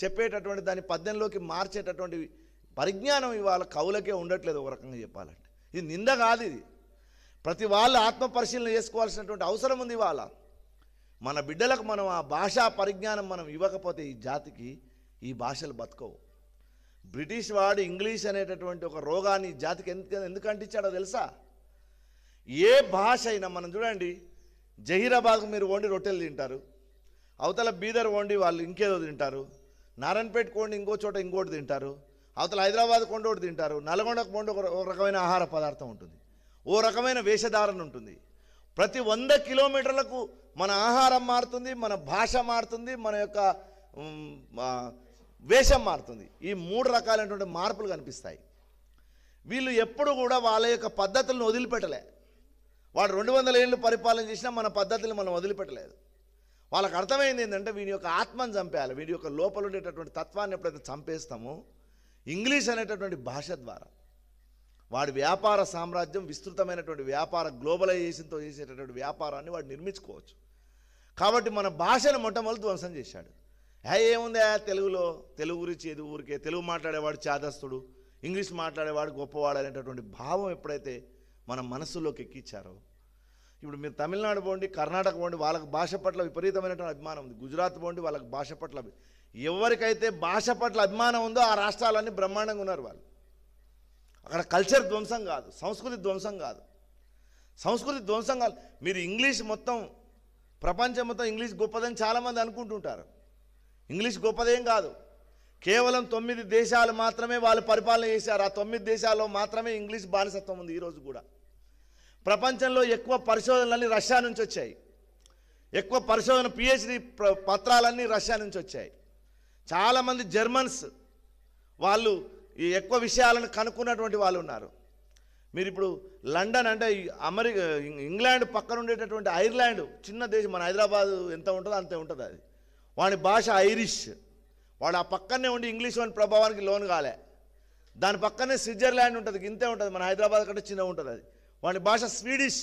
చెప్పేటటువంటి దాని పద్యంలోకి మార్చేటటువంటి పరిజ్ఞానం ఇవాళ కవులకే ఉండట్లేదు. ఒక రకంగా చెప్పాలంటే ఇది నింద కాదు, ఇది ప్రతి వాళ్ళు ఆత్మ పరిశీలన చేసుకోవాల్సినటువంటి అవసరం ఉంది. ఇవాళ మన బిడ్డలకు మనం ఆ భాషా పరిజ్ఞానం మనం ఇవ్వకపోతే ఈ జాతికి ఈ భాషలు బతకవు. బ్రిటిష్ వాడు ఇంగ్లీష్ అనేటటువంటి ఒక రోగాన్ని ఈ జాతికి ఎందుకు అంటించాడో తెలుసా? ఏ భాష అయినా మనం చూడండి, జహీరాబాద్కు మీరు వండి రొట్టెలు తింటారు, అవతల బీదర్ వండి వాళ్ళు ఇంకేదో తింటారు, నారాయణపేటకు వండి ఇంకో చోట ఇంకోటి తింటారు, అవతల హైదరాబాద్కు వండి ఒకటి తింటారు, నల్గొండకు వండి ఒక రకమైన ఆహార పదార్థం ఉంటుంది, ఓ రకమైన వేషధారణ ఉంటుంది. ప్రతి 100 కిలోమీటర్లకు మన ఆహారం మారుతుంది, మన భాష మారుతుంది, మన యొక్క వేషం మారుతుంది. ఈ 3 రకాలైనటువంటి మార్పులు కనిపిస్తాయి. వీళ్ళు ఎప్పుడు కూడా వాళ్ళ యొక్క పద్ధతులను వదిలిపెట్టలే. వాడు 200 ఏళ్ళు పరిపాలన చేసినా మన పద్ధతులను మనం వదిలిపెట్టలేదు. వాళ్ళకి అర్థమైంది ఏంటంటే, వీడి యొక్క ఆత్మను చంపేయాలి, వీడి యొక్క లోపల ఉండేటటువంటి తత్వాన్ని ఎప్పుడైతే చంపేస్తామో ఇంగ్లీష్ అనేటటువంటి భాష ద్వారా వాడి వ్యాపార సామ్రాజ్యం, విస్తృతమైనటువంటి వ్యాపార గ్లోబలైజేషన్తో చేసేటటువంటి వ్యాపారాన్ని వాడు నిర్మించుకోవచ్చు. కాబట్టి మన భాషను మొట్టమొదటి ధ్వంసం చేశాడు. ఏముంది తెలుగులో, తెలుగు గురించి ఏది ఊరికే, తెలుగు మాట్లాడేవాడు చాదస్తుడు, ఇంగ్లీష్ మాట్లాడేవాడు గొప్పవాడు అనేటటువంటి భావం ఎప్పుడైతే మన మనస్సులోకి ఎక్కించారో, ఇప్పుడు మీరు తమిళనాడు పోండి, కర్ణాటక పోండి, వాళ్ళకి భాష పట్ల విపరీతమైనటువంటి అభిమానం ఉంది. గుజరాత్ పోండి, వాళ్ళకి భాష పట్ల, ఎవరికైతే భాష పట్ల అభిమానం ఉందో ఆ రాష్ట్రాలన్నీ బ్రహ్మాండంగా ఉన్నారు వాళ్ళు. అక్కడ కల్చర్ ధ్వంసం కాదు, సంస్కృతి ధ్వంసం కాదు, సంస్కృతి ధ్వంసం కాదు. మీరు ఇంగ్లీష్ మొత్తం ప్రపంచం మొత్తం ఇంగ్లీష్ గొప్పదని చాలామంది అనుకుంటుంటారు. ఇంగ్లీష్ గొప్పదేం కాదు. కేవలం 9 దేశాలు మాత్రమే వాళ్ళు పరిపాలన చేశారు. ఆ 9 దేశాల్లో మాత్రమే ఇంగ్లీష్ బానిసత్వం ఉంది ఈరోజు కూడా. ప్రపంచంలో ఎక్కువ పరిశోధనలన్నీ రష్యా నుంచి వచ్చాయి. ఎక్కువ పరిశోధన PhD పత్రాలన్నీ రష్యా నుంచి వచ్చాయి. చాలామంది జర్మన్స్ వాళ్ళు ఈ ఎక్కువ విషయాలను కనుక్కున్నటువంటి వాళ్ళు ఉన్నారు. మీరు ఇప్పుడు లండన్ అంటే అమెరికా, ఇంగ్లాండ్ పక్కన ఉండేటటువంటి ఐర్లాండ్, చిన్న దేశం, మన హైదరాబాద్ ఎంత ఉంటుందో అంతే ఉంటుంది అది. వాడి భాష ఐరిష్. వాడు ఆ పక్కనే ఉండి ఇంగ్లీష్ వాడి ప్రభావానికి లోను కాలే. దాని పక్కనే స్విట్జర్లాండ్ ఉంటుంది, ఇంతే ఉంటుంది, మన హైదరాబాద్ కంటే చిన్న ఉంటుంది అది. వాడి భాష స్వీడిష్.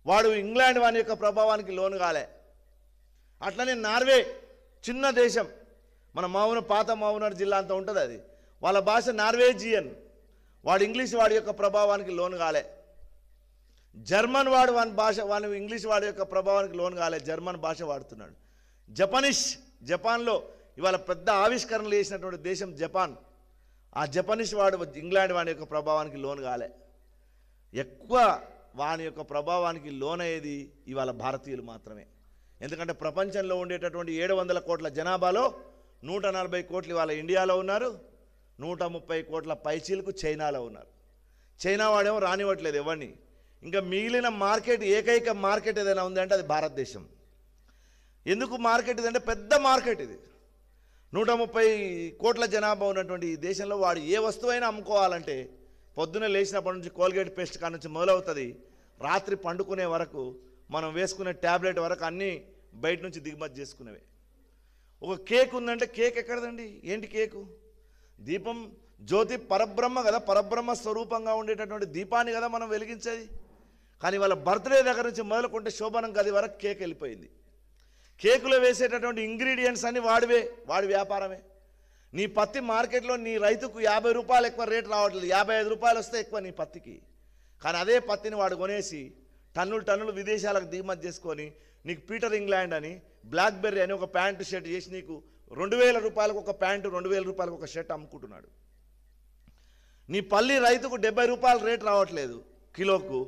వాడు ఇంగ్లాండ్ వాని యొక్క ప్రభావానికి లోను కాలే. అట్లనే నార్వే, చిన్న దేశం, మన పాత మౌనర్ జిల్లా అంత ఉంటుంది అది. వాళ్ళ భాష నార్వేజియన్. వాడు ఇంగ్లీష్ వాడి యొక్క ప్రభావానికి లోను కాలే. జర్మన్ వాడు వాని ఇంగ్లీష్ వాడి యొక్క ప్రభావానికి లోన్ కాలేదు, జర్మన్ భాష వాడుతున్నాడు. జపాన్లో ఇవాళ పెద్ద ఆవిష్కరణలు చేసినటువంటి దేశం జపాన్. ఆ జపనీస్ వాడు ఇంగ్లాండ్ వాడి యొక్క ప్రభావానికి లోన్ కాలే. ఎక్కువ వాని యొక్క ప్రభావానికి లోన్ అయ్యేది ఇవాళ భారతీయులు మాత్రమే. ఎందుకంటే ప్రపంచంలో ఉండేటటువంటి 700 కోట్ల జనాభాలో 140 కోట్లు ఇవాళ ఇండియాలో ఉన్నారు, 130 కోట్ల పైచీలకు చైనాలో ఉన్నారు. చైనా వాడేమో రానివ్వట్లేదు ఎవరిని. ఇంకా మిగిలిన మార్కెట్, ఏకైక మార్కెట్ ఏదైనా ఉందంటే అది భారతదేశం. ఎందుకు మార్కెట్ ఇదంటే పెద్ద మార్కెట్ ఇది. 130 కోట్ల జనాభా ఉన్నటువంటి ఈ దేశంలో వాడు ఏ వస్తువైనా అమ్ముకోవాలంటే పొద్దున్న లేచినప్పటి నుంచి కోల్గేట్ పేస్ట్ కాడ నుంచి మొదలవుతుంది, రాత్రి పండుకునే వరకు మనం వేసుకునే ట్యాబ్లెట్ వరకు అన్నీ బయట నుంచి దిగుమతి చేసుకునేవే. ఒక కేక్ ఉందంటే కేక్ ఎక్కడదండి? ఏంటి కేకు? దీపం, జ్యోతి పరబ్రహ్మ కదా, పరబ్రహ్మ స్వరూపంగా ఉండేటటువంటి దీపాన్ని కదా మనం వెలిగించేది. కానీ వాళ్ళ బర్త్డే దగ్గర నుంచి మొదలుకుంటే శోభనం గది వరకు కేక్ వెళ్ళిపోయింది. కేకులో వేసేటటువంటి ఇంగ్రీడియంట్స్ అన్నీ వాడి వ్యాపారమే. నీ పత్తి మార్కెట్లో నీ రైతుకు 50 రూపాయలు ఎక్కువ రేటు రావట్లేదు, 55 రూపాయలు వస్తే ఎక్కువ నీ పత్తికి. కానీ అదే పత్తిని వాడు కొనేసి టన్నులు విదేశాలకు దిగుమతి చేసుకొని నీకు పీటర్ ఇంగ్లాండ్ అని, బ్లాక్బెర్రీ అని ఒక ప్యాంటు షర్ట్ చేసి నీకు 2000 రూపాయలకు ఒక ప్యాంటు, 2000 రూపాయలకు ఒక షర్ట్ అమ్ముకుంటున్నాడు. నీ పల్లి రైతుకు 70 రూపాయలు రేటు రావట్లేదు కిలోకు,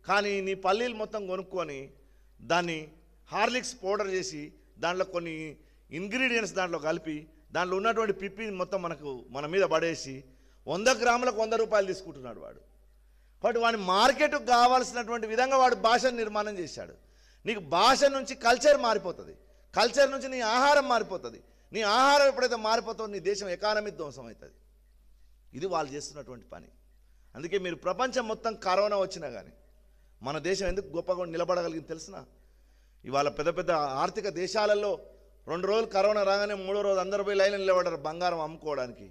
కానీ నీ పల్లీలు మొత్తం కొనుక్కొని దాన్ని హార్లిక్స్ పౌడర్ చేసి దాంట్లో కొన్ని ఇంగ్రీడియంట్స్ దాంట్లో కలిపి దాంట్లో ఉన్నటువంటి పిప్పిని మొత్తం మన మీద పడేసి 100 గ్రాములకు 100 రూపాయలు తీసుకుంటున్నాడు వాడు. కాబట్టి వాడి మార్కెట్కు కావాల్సినటువంటి విధంగా వాడు భాషను నిర్మాణం చేశాడు. నీకు భాష నుంచి కల్చర్ మారిపోతుంది, కల్చర్ నుంచి నీ ఆహారం మారిపోతుంది. నీ ఆహారం ఎప్పుడైతే మారిపోతుందో నీ దేశం ఎకానమీ ధ్వంసం అవుతుంది. ఇది వాళ్ళు చేస్తున్నటువంటి పని. అందుకే మీరు ప్రపంచం మొత్తం కరోనా వచ్చినా కానీ మన దేశం ఎందుకు గొప్పగా నిలబడగలిగింది తెలిసిన? ఇవాళ పెద్ద పెద్ద ఆర్థిక దేశాలలో 2 రోజులు కరోనా రాగానే 3వ రోజు అందరూ పోయి లైన్లో నిలబడ్డారు బంగారం అమ్ముకోవడానికి.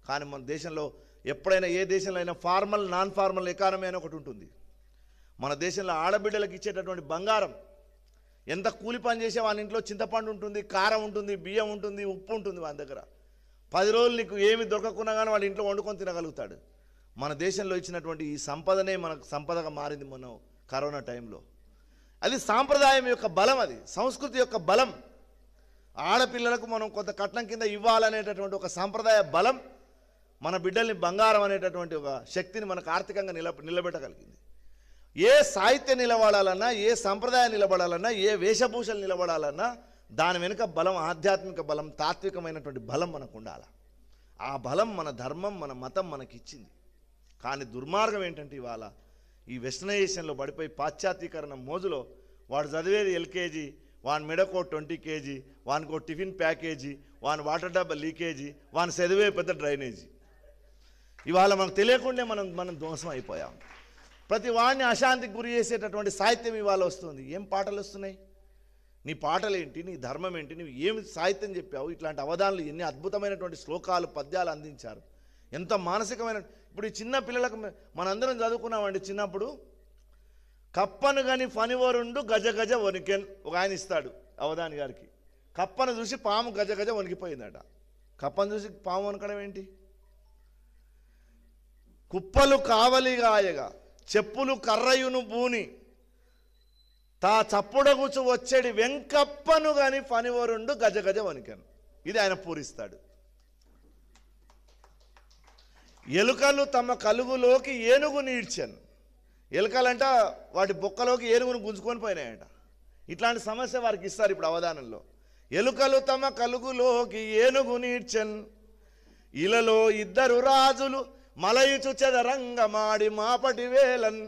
కానీ మన దేశంలో ఎప్పుడైనా ఏ దేశంలో అయినా ఫార్మల్, నాన్ ఫార్మల్ ఎకానమీ అని ఒకటి ఉంటుంది. మన దేశంలో ఆడబిడ్డలకు ఇచ్చేటటువంటి బంగారం, ఎంత కూలి పని చేసే వాని ఇంట్లో చింతపండు ఉంటుంది, కారం ఉంటుంది, బియ్యం ఉంటుంది, ఉప్పు ఉంటుంది వాని దగ్గర. 10 రోజులు నీకు ఏమి దొరకకున్నా కానీ వాడి ఇంట్లో వండుకొని తినగలుగుతాడు. మన దేశంలో ఇచ్చినటువంటి ఈ సంపదనే మనకు సంపదగా మారింది మొన్న కరోనా టైంలో. అది సాంప్రదాయం యొక్క బలం, అది సంస్కృతి యొక్క బలం. ఆడపిల్లలకు మనం కొంత కట్నం కింద ఇవ్వాలనేటటువంటి ఒక సాంప్రదాయ బలం మన బిడ్డల్ని బంగారం అనేటటువంటి ఒక శక్తిని మనకు ఆర్థికంగా నిలబెట్టగలిగింది. ఏ సాహిత్యం నిలబడాలన్నా, ఏ సంప్రదాయం నిలబడాలన్నా, ఏ వేషభూషలు నిలబడాలన్నా దాని వెనుక బలం, ఆధ్యాత్మిక బలం, తాత్వికమైనటువంటి బలం మనకు ఉండాలి. ఆ బలం మన ధర్మం, మన మతం మనకిచ్చింది. కానీ దుర్మార్గం ఏంటంటే ఇవాళ ఈ వెస్టర్నైజేషన్లో పడిపోయి పాశ్చాత్యీకరణ మోజులో వాడు చదివేది ఎల్కేజీ, వాని మెడకో 20 కేజీ, వానికో టిఫిన్ ప్యాకేజీ, వాని వాటర్ డబ్బా లీకేజీ, వాని చదివే పెద్ద డ్రైనేజీ. ఇవాళ మనకు తెలియకుండా మనం ధ్వంసం అయిపోయాం. ప్రతి వాడిని అశాంతికి గురి చేసేటటువంటి సాహిత్యం ఇవాళ వస్తుంది. ఏం పాటలు వస్తున్నాయి? నీ పాటలు ఏంటి? నీ ధర్మం ఏంటి? నువ్వు ఏమి సాహిత్యం చెప్పావు? ఇట్లాంటి అవధానాలు, ఎన్ని అద్భుతమైనటువంటి శ్లోకాలు, పద్యాలు అందించారు. ఎంత మానసికమైన. ఇప్పుడు ఈ చిన్న పిల్లలకు మనందరం చదువుకున్నామండి చిన్నప్పుడు. కప్పను గని ఫనివరుండు గజ గజ వణికెన్ ఒక ఆయన ఇస్తాడు అవధాని గారికి. కప్పను చూసి పాము గజ గజ వణికిపోయిందట. కప్పను చూసి పాము వణకడం ఏంటి? కుప్పలు కావలిగాయగా చెప్పులు కర్రయును బూని తా చప్పుడగుచు వచ్చేడి వెంకప్పను గని ఫనివరుండు గజ గజ వణికెన్. ఇది ఆయన పూరిస్తాడు. ఎలుకలు తమ కలుగులోకి ఏనుగు నీడ్చెన్. ఎలుకలంట వాటి బొక్కలోకి ఏనుగును గుంజుకొని పోయినాయంట. ఇట్లాంటి సమస్య వారికి ఇస్తారు ఇప్పుడు అవధానంలో. ఎలుకలు తమ కలుగులోకి ఏనుగు నీడ్చెన్, ఇలలో 2 రాజులు మలయుచు చెదరంగమాడి మాపటి వేలన్,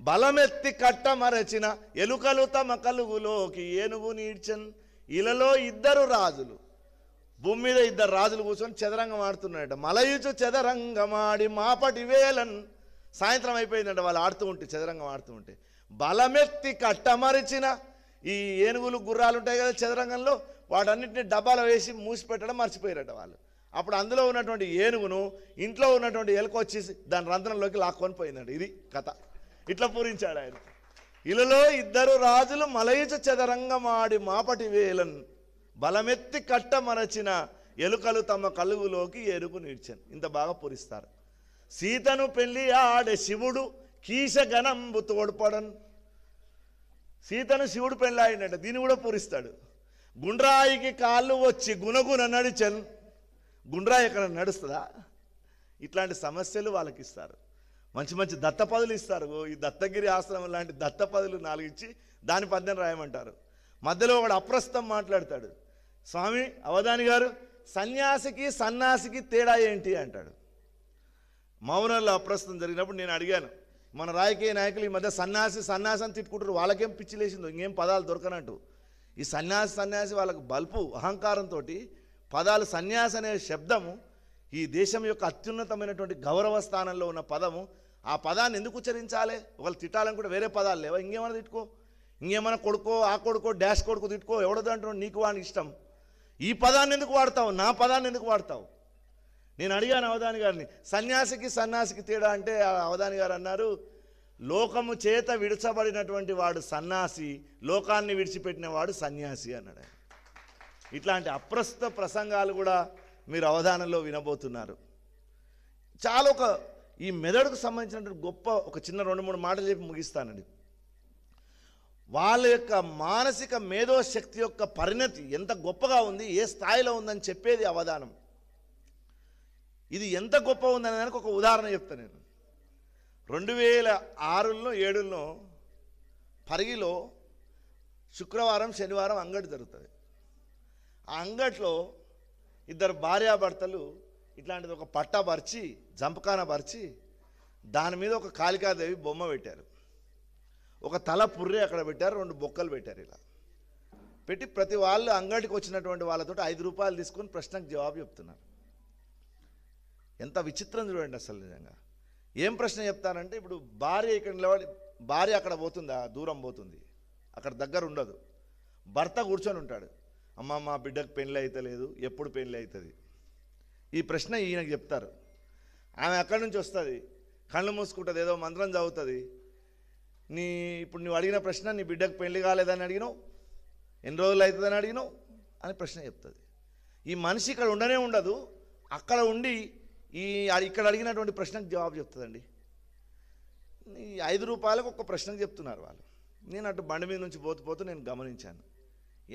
బలమెత్తి కట్టమరచిన ఎలుకలు తమ కలుగులోకి ఏనుగు నీడ్చెన్. ఇలలో 2 రాజులు, భూమి మీద 2 రాజులు కూర్చొని చదరంగం ఆడుతున్నారట. మలయుచు చదరంగమాడి మాపటి వేలన్. సాయంత్రం అయిపోయిందంట వాళ్ళు ఆడుతూ ఉంటే, చదరంగం ఆడుతూ ఉంటే. బలమెత్తి కట్టమరిచిన ఈ ఏనుగులు, గుర్రాలు ఉంటాయి కదా చదరంగంలో, వాటన్నిటిని డబ్బాలో వేసి మూసిపెట్టడం మర్చిపోయారట వాళ్ళు. అప్పుడు అందులో ఉన్నటువంటి ఏనుగును ఇంట్లో ఉన్నటువంటి ఎలుక వచ్చేసి దాని రంధ్రంలోకి లాక్కొని పోయిందంట. ఇది కథ. ఇట్లా పూరించాడు ఆయన. ఇలలో 2 రాజులు మలయుచు చదరంగమాడి మాపటి వేలన్, బలమెత్తి కట్టమరచిన ఎలుకలు తమ కలుగులోకి ఏనుగు నీడ్చెన్. ఇంత బాగా పూరిస్తారు. సీతను పెళ్లి ఆడే శివుడు కీశగణంబు తోడ్పడన్. సీతను శివుడు పెళ్ళాడినట్ట, దీన్ని కూడా పూరిస్తాడు. గుండ్రాయికి కాళ్ళు వచ్చి గుణగుణ నడిచన్. గుండ్రాయి ఎక్కడ నడుస్తుందా? ఇట్లాంటి సమస్యలు వాళ్ళకి ఇస్తారు. మంచి మంచి దత్తపదులు ఇస్తారు. ఈ దత్తగిరి ఆశ్రమం లాంటి దత్తపదులు 4 ఇచ్చి దాని పద్యం రాయమంటారు. మధ్యలో ఒకడు అప్రస్తుతం మాట్లాడతాడు. స్వామి అవధాని గారు, సన్యాసికి సన్యాసికి తేడా ఏంటి అంటాడు. మౌనంలో అప్రస్తుతం జరిగినప్పుడు నేను అడిగాను, మన రాజకీయ నాయకులు ఈ మధ్య సన్యాసి సన్యాసి అని తిట్టుకుంటారు, వాళ్ళకేం పిచ్చి లేచిందో, ఇంకేం పదాలు దొరకనట్టు. ఈ సన్యాసి వాళ్ళకు బల్పు అహంకారంతో పదాలు, సన్యాసి అనే శబ్దము ఈ దేశం యొక్క అత్యున్నతమైనటువంటి గౌరవ స్థానంలో ఉన్న పదము. ఆ పదాన్ని ఎందుకు ఉచ్చరించాలి? ఒకళ్ళు తిట్టాలని కూడా వేరే పదాలు లేవా? ఇంకేమైనా తిట్టుకో, ఇంకేమైనా కొడుకో, ఆ కొడుకో, డాష్ కొడుకో తిట్టుకో, ఎవడో అంటున్నాడు, నీకు వాని ఇష్టం. ఈ పదాన్ని ఎందుకు వాడతావు? నా పదాన్ని ఎందుకు వాడతావు? నేను అడిగాను అవధాని గారిని, సన్యాసికి సన్యాసికి తేడా అంటే అవధాని గారు అన్నారు, లోకము చేత విడిచబడినటువంటి వాడు సన్యాసి, లోకాన్ని విడిచిపెట్టిన వాడు సన్యాసి అన్నాడు. ఇట్లాంటి అప్రస్తుత ప్రసంగాలు కూడా మీరు అవధానంలో వినబోతున్నారు. చాలా ఈ మెదడుకు సంబంధించినటువంటి గొప్ప ఒక చిన్న 2-3 మాటలు చెప్పి ముగిస్తానండి. వాళ్ళ యొక్క మానసిక మేధోశక్తి యొక్క పరిణతి ఎంత గొప్పగా ఉంది, ఏ స్థాయిలో ఉందని చెప్పేది అవధానం. ఇది ఎంత గొప్ప ఉందనే దానికి ఒక ఉదాహరణ చెప్తాను నేను. 2006లో 2007లో పరిగిలో శుక్రవారం శనివారం అంగడి జరుగుతుంది. ఆ అంగట్లో 2 భార్యాభర్తలు ఇట్లాంటిది ఒక పట్టా పరిచి, జంపకాన పరిచి, దాని మీద ఒక కాళికాదేవి బొమ్మ పెట్టారు. ఒక తల పుర్రె అక్కడ పెట్టారు, 2 బొక్కలు పెట్టారు. ఇలా పెట్టి ప్రతి వాళ్ళు అంగడికి వచ్చినటువంటి వాళ్ళతో 5 రూపాయలు తీసుకొని ప్రశ్నకు జవాబు చెప్తున్నారు. ఎంత విచిత్రం చూడండి అసలు. నిజంగా ఏం ప్రశ్న చెప్తానంటే, ఇప్పుడు భార్య ఇక్కడ నిలబడి, భార్య అక్కడ పోతుందా, దూరం పోతుంది, అక్కడ దగ్గర ఉండదు. భర్త కూర్చొని ఉంటాడు, అమ్మ మా బిడ్డకు పెళ్ళి అయితే లేదు, ఎప్పుడు పెళ్ళి అవుతుంది? ఈ ప్రశ్న ఈయనకు చెప్తారు. ఆమె అక్కడి నుంచి వస్తుంది, కళ్ళు మూసుకుంటుంది, ఏదో మంత్రం చదువుతుంది. ఇప్పుడు నువ్వు అడిగిన ప్రశ్న, నీ బిడ్డకు పెళ్ళి కాలేదని అడిగినావు, ఎన్ని రోజులు అవుతుందని అడిగినావు అని ప్రశ్న చెప్తుంది. ఈ మనిషి ఇక్కడ ఉండనే ఉండదు, అక్కడ ఉండి ఇక్కడ అడిగినటువంటి ప్రశ్నకు జవాబు చెప్తుందండి. ఈ 5 రూపాయలకు ఒక ప్రశ్నకు చెప్తున్నారు వాళ్ళు. నేను అటు బండి మీద నుంచి పోతూ నేను గమనించాను,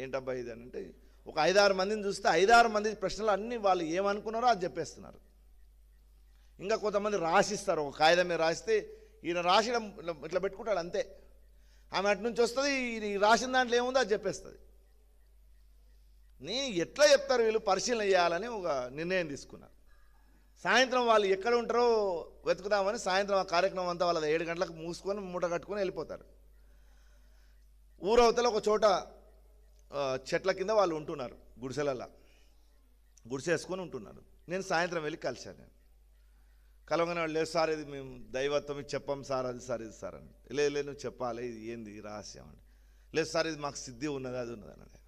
ఏంటబ్బా ఇది అని. అంటే ఒక 5-6 మందిని చూస్తే 5-6 మంది ప్రశ్నలు అన్నీ వాళ్ళు ఏమనుకున్నారో అది చెప్పేస్తున్నారు. ఇంకా కొంతమంది రాసిస్తారు, ఒక కాగితం మీద రాస్తే ఈయన రాసడం ఇట్లా పెట్టుకుంటాడు అంతే. ఆమె అటు నుంచి వస్తుంది, ఈ రాసిన దాంట్లో ఏముందో అది చెప్పేస్తుంది. ఎట్లా చెప్తారు వీళ్ళు, పరిశీలన చేయాలని ఒక నిర్ణయం తీసుకున్నారు. సాయంత్రం వాళ్ళు ఎక్కడ ఉంటారో వెతుకుదామని సాయంత్రం ఆ కార్యక్రమం అంతా వాళ్ళ 7 గంటలకు మూసుకొని మూట కట్టుకొని వెళ్ళిపోతారు. ఊరవతల ఒక చోట చెట్ల కింద వాళ్ళు ఉంటున్నారు, గుడిసెలల్లా గుడిసె వేసుకొని ఉంటున్నారు. నేను సాయంత్రం వెళ్ళి కలిశాను. నేను కలవగానే వాళ్ళు, లేదు సార్ ఇది మేము దైవత్వం ఇది చెప్పాం సార్, అది సార్ ఇది సార్ అని. లేదు నువ్వు చెప్పాలి, ఇది ఏంది రహస్యం అండి. లేదు సార్ ఇది మాకు సిద్ధి ఉన్నది, అది ఉన్నది అన్నది.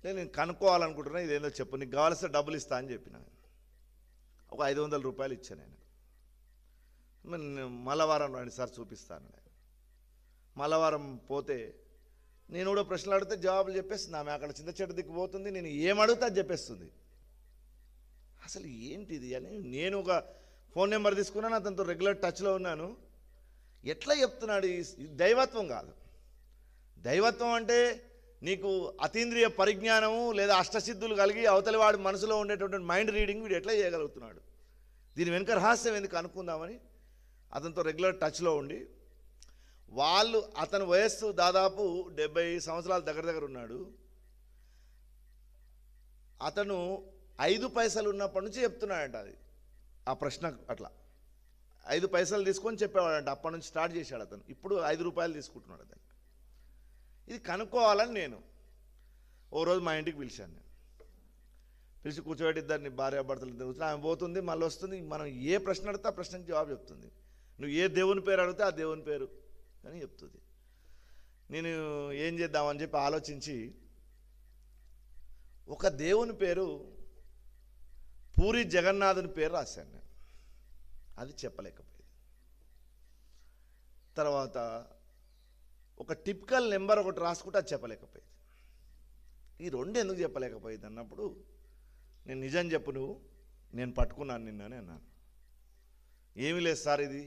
లేదు నేను కనుక్కోవాలనుకుంటున్నా, ఇదేందో చెప్పు, నీకు కావాల్సిన డబ్బులు ఇస్తా అని చెప్పిన. ఒక 500 రూపాయలు ఇచ్చాను నేను. మళ్ళా వారం రండి సార్ చూపిస్తాను. మళ్ళా వారం పోతే నేను కూడా ప్రశ్నలు అడిగితే జవాబులు చెప్పేస్తుంది. ఆమె అక్కడ చింత చెట్టు దిక్కు పోతుంది, నేను ఏం అడిగితే అది చెప్పేస్తుంది. అసలు ఏంటిది అని నేను ఒక ఫోన్ నెంబర్ తీసుకున్నాను, అతనితో రెగ్యులర్ టచ్లో ఉన్నాను. ఎట్లా చెప్తున్నాడు? ఈ దైవత్వం కాదు. దైవత్వం అంటే నీకు అతీంద్రియ పరిజ్ఞానము లేదా అష్టసిద్ధులు కలిగి అవతలి వాడి మనసులో ఉండేటువంటి మైండ్ రీడింగ్ వీడు ఎట్లా చేయగలుగుతున్నాడు? దీని వెనుక రహస్యం ఎందుకు అనుకుందామని అతనితో రెగ్యులర్ టచ్లో ఉండి, అతని వయస్సు దాదాపు 70 సంవత్సరాల దగ్గర ఉన్నాడు. అతను 5 పైసలు ఉన్నప్పటి నుంచి చెప్తున్నాడంట అది, ఆ ప్రశ్న అట్లా 5 పైసలు తీసుకొని చెప్పేవాడంట. అప్పటి నుంచి స్టార్ట్ చేశాడు అతను. ఇప్పుడు 5 రూపాయలు తీసుకుంటున్నాడు అతను. ఇది కనుక్కోవాలని నేను ఓ రోజు మా ఇంటికి పిలిచాను. నేను పిలిచి కూర్చోబెట్టి 2 భార్యాభర్తలు కూర్చొని, ఆమె పోతుంది మళ్ళీ వస్తుంది. మనం ఏ ప్రశ్న అడిగితే ఆ ప్రశ్నకి జవాబు చెప్తుంది. నువ్వు ఏ దేవుని పేరు అడిగితే ఆ దేవుని పేరు అని చెప్తుంది. నేను ఏం చేద్దామని చెప్పి ఆలోచించి ఒక దేవుని పేరు, పూరి జగన్నాథుని పేరు రాశాను నేను. అది చెప్పలేకపోయింది. తర్వాత ఒక టిపికల్ నెంబర్ ఒకటి రాసుకుంటే అది చెప్పలేకపోయింది. ఈ 2 ఎందుకు చెప్పలేకపోయింది అన్నప్పుడు, నేను నిజం చెప్పు నువ్వు, నేను పట్టుకున్నాను నిన్న అని అన్నాను. ఏమీ లేదు సార్, ఇది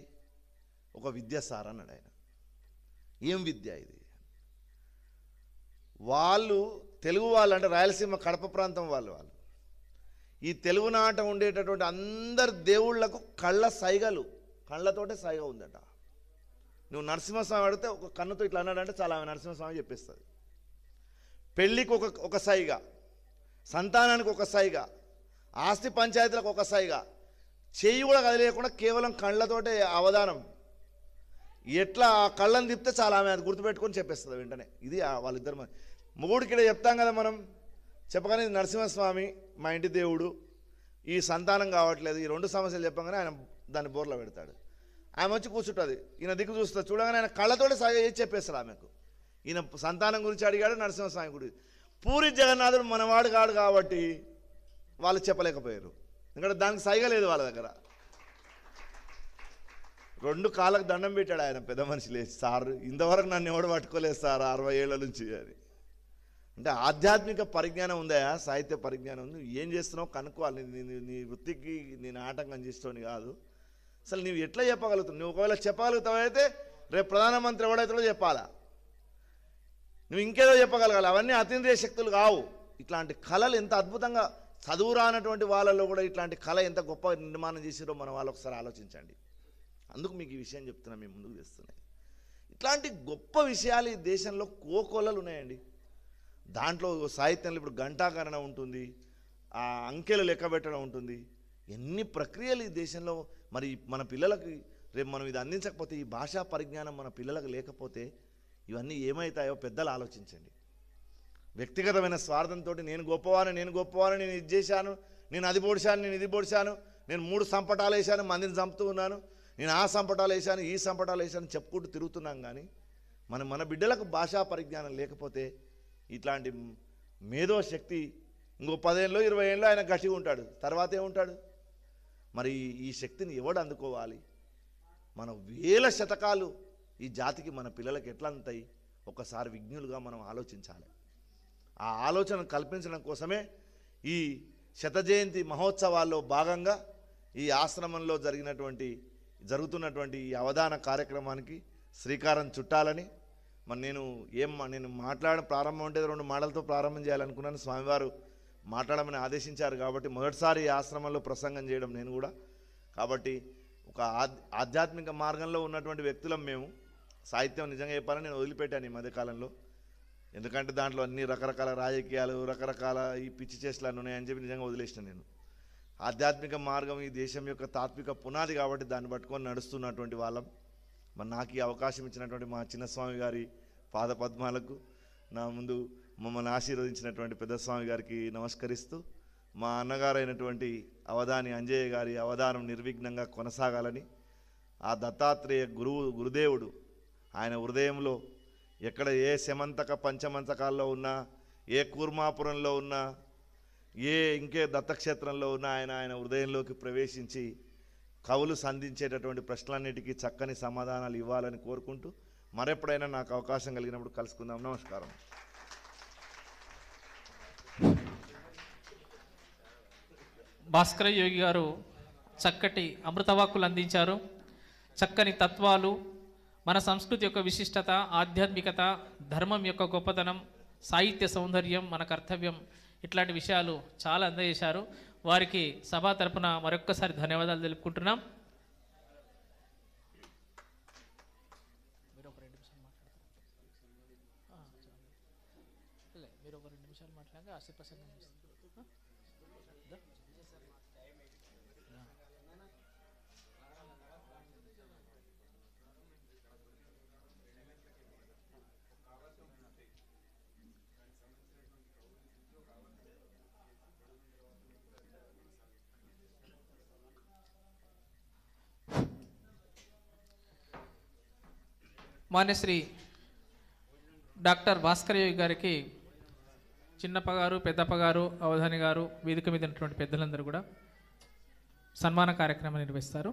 ఒక విద్య సార్ అన్నాడు ఆయన. ఏం విద్య ఇది? వాళ్ళు తెలుగు వాళ్ళు, అంటే రాయలసీమ కడప ప్రాంతం వాళ్ళు ఈ తెలుగునాట ఉండేటటువంటి అందరు దేవుళ్లకు కళ్ళతోటే సైగ ఉందట. నువ్వు నరసింహస్వామి అడిగితే ఒక కన్నుతో ఇట్లా అన్నాడంటే చాలా, ఆమె నరసింహస్వామి చెప్పేస్తుంది. పెళ్ళికి ఒక సైగ, సంతానానికి ఒక సైగ, ఆస్తి పంచాయతీలకు ఒక సైగ, చెయ్యి కూడా కదిలేయకుండా కేవలం కళ్ళతోటే అవధానం. ఎట్లా కళ్ళని తిప్పితే చాలా, ఆమె అది గుర్తుపెట్టుకొని చెప్పేస్తుంది వెంటనే. ఇది వాళ్ళిద్దరు మొగుడికి చెప్తాం కదా మనం, చెప్పగానే నరసింహస్వామి మా ఇంటి దేవుడు, ఈ సంతానం కావట్లేదు, ఈ రెండు సమస్యలు చెప్పగానే ఆయన దాన్ని బోర్లో పెడతాడు. ఆమె వచ్చి కూర్చుంటుంది, ఈయన దిక్కు చూస్తుంది, చూడగానే ఆయన కళ్ళతోటి సాగ చేసి చెప్పేస్తాడు ఆమెకు. ఈయన సంతానం గురించి అడిగాడు, నరసింహస్వామి గురించి. పూరి జగన్నాథుడు మనవాడు కాడు కాబట్టి వాళ్ళు చెప్పలేకపోయారు, ఎందుకంటే దానికి సైగ లేదు వాళ్ళ దగ్గర. రెండు కాళ్ళకు దండం పెట్టాడు ఆయన, పెద్ద మనిషి లేచి, సార్ ఇంతవరకు నన్ను ఎవడు పట్టుకోలేదు సార్ 60 ఏళ్ల నుంచి అని. అంటే ఆధ్యాత్మిక పరిజ్ఞానం ఉందా, సాహిత్య పరిజ్ఞానం ఉంది. ఏం చేస్తున్నావు కనుక్కోవాలి. నీ వృత్తికి నేను ఆటంకం చేస్తావు కాదు. అసలు నువ్వు ఎట్లా చెప్పగలుగుతావు? నువ్వు ఒకవేళ చెప్పగలుగుతావు అయితే రేపు ప్రధానమంత్రి ఎవడైతే చెప్పాలా, నువ్వు ఇంకేదో చెప్పగలగాలి. అవన్నీ అతీంద్రియ శక్తులు కావు. ఇట్లాంటి కళలు ఎంత అద్భుతంగా, చదువు రానటువంటి వాళ్ళలో కూడా ఇట్లాంటి కళ ఎంత గొప్ప నిర్మాణం చేసిరో మన వాళ్ళు ఒకసారి ఆలోచించండి. అందుకు మీకు ఈ విషయం చెప్తున్నా, మేము ముందుకు తెస్తున్నాయి. ఇట్లాంటి గొప్ప విషయాలు ఈ దేశంలో కోకొల్లలు ఉన్నాయండి. దాంట్లో సాహిత్యంలో ఇప్పుడు ఘంటాకరణ ఉంటుంది, ఆ అంకెలు లెక్క పెట్టడం ఉంటుంది, ఎన్ని ప్రక్రియలు ఈ దేశంలో. మరి మన పిల్లలకి రేపు మనం ఇది అందించకపోతే, ఈ భాషా పరిజ్ఞానం మన పిల్లలకు లేకపోతే ఇవన్నీ ఏమవుతాయో పెద్దలు ఆలోచించండి. వ్యక్తిగతమైన స్వార్థంతో నేను గొప్పవాను, నేను ఇది చేశాను, నేను అది పొడిచాను, నేను ఇది పొడిచాను, నేను 3 సంపటాలు వేశాను, మందిని చంపుతూ ఉన్నాను, నేను ఆ సంపటాలు వేశాను, ఈ సంపటాలు వేశాను చెప్పుకుంటూ తిరుగుతున్నాం. కానీ మన బిడ్డలకు భాషా పరిజ్ఞానం లేకపోతే ఇట్లాంటి మేధో శక్తి ఇంకో 10 ఏళ్ళు 20 ఏళ్ళు ఆయన గట్టిగా ఉంటాడు, తర్వాత ఏముంటాడు? మరి ఈ శక్తిని ఎవడు అందుకోవాలి? మనం వేల శతకాలు ఈ జాతికి మన పిల్లలకి ఎట్లా అందుతాయి? ఒకసారి విజ్ఞులుగా మనం ఆలోచించాలి. ఆ ఆలోచన కల్పించడం కోసమే ఈ శత జయంతి మహోత్సవాల్లో భాగంగా ఈ ఆశ్రమంలో జరుగుతున్నటువంటి ఈ అవధాన కార్యక్రమానికి శ్రీకారం చుట్టాలని మరి నేను ప్రారంభం అంటే 2 మాటలతో ప్రారంభం చేయాలనుకున్నాను. స్వామివారు మాట్లాడమని ఆదేశించారు కాబట్టి మొదటిసారి ఈ ఆశ్రమంలో ప్రసంగం చేయడం నేను కూడా. కాబట్టి ఒక ఆధ్యాత్మిక మార్గంలో ఉన్నటువంటి వ్యక్తులం మేము. సాహిత్యం నిజంగా చెప్పాలని నేను వదిలిపెట్టాను ఈ మధ్యకాలంలో, ఎందుకంటే దాంట్లో అన్ని రకరకాల రాజకీయాలు, రకరకాల ఈ పిచ్చి చేష్టలు ఉన్నాయని చెప్పి నిజంగా వదిలేసిన నేను. ఆధ్యాత్మిక మార్గం ఈ దేశం యొక్క తాత్విక పునాది కాబట్టి దాన్ని పట్టుకొని నడుస్తున్నటువంటి వాళ్ళం. మరి నాకు ఈ అవకాశం ఇచ్చినటువంటి మా చిన్నస్వామి గారి పాదపద్మాలకు, నా ముందు మమ్మల్ని ఆశీర్వదించినటువంటి పెద్దస్వామి గారికి నమస్కరిస్తూ, మా అన్నగారైనటువంటి అవధాని అంజయ్య గారి అవధానం నిర్విఘ్నంగా కొనసాగాలని, ఆ దత్తాత్రేయ గురుదేవుడు ఆయన హృదయంలో ఎక్కడ ఏ శమంతక పంచమంతకాల్లో ఉన్నా, ఏ కూర్మాపురంలో ఉన్నా, ఇంకే దత్తక్షేత్రంలో ఉన్నా ఆయన హృదయంలోకి ప్రవేశించి కవులు సంధించేటటువంటి ప్రశ్నలన్నిటికీ చక్కని సమాధానాలు ఇవ్వాలని కోరుకుంటూ, మరెప్పుడైనా నాకు అవకాశం కలిగినప్పుడు కలుసుకుందాం. నమస్కారం. భాస్కర యోగి గారు చక్కటి అమృతవాక్కులు అందించారు. చక్కని తత్వాలు, మన సంస్కృతి యొక్క విశిష్టత, ఆధ్యాత్మికత, ధర్మం యొక్క గొప్పతనం, సాహిత్య సౌందర్యం, మన కర్తవ్యం, ఇట్లాంటి విషయాలు చాలా అందజేశారు. వారికి సభా తరపున మరొక్కసారి ధన్యవాదాలు తెలుపుకుంటున్నాం. మీరు ఒక 2 నిమిషాలు మాట్లాడాక ఆశీర్వసంగం మాన్యశ్రీ డాక్టర్ భాస్కర్ యోగి గారికి చిన్నప్ప గారు, పెద్దప్ప గారు, అవధాని గారు, వేదిక మీద ఉన్నటువంటి పెద్దలందరూ కూడా సన్మాన కార్యక్రమం నిర్వహిస్తారు.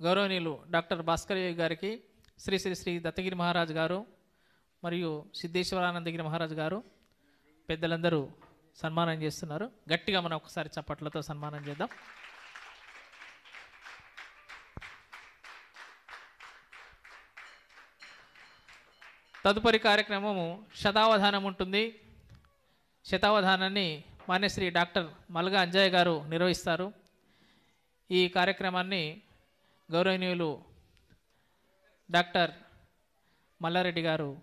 గౌరవనీయులు డాక్టర్ భాస్కర్ యోగి గారికి శ్రీ శ్రీ శ్రీ దత్తగిరి మహారాజ్ గారు మరియు సిద్ధేశ్వరానందగిరి మహారాజ్ గారు పెద్దలందరూ సన్మానం చేస్తున్నారు. గట్టిగా మనం ఒకసారి చప్పట్లతో సన్మానం చేద్దాం. తదుపరి కార్యక్రమము శతావధానం ఉంటుంది. శతావధానాన్ని మాన్యశ్రీ డాక్టర్ మల్గా అంజయ్య గారు నిర్వహిస్తారు. ఈ కార్యక్రమాన్ని గౌరవనీయులు డాక్టర్ మల్లారెడ్డి గారు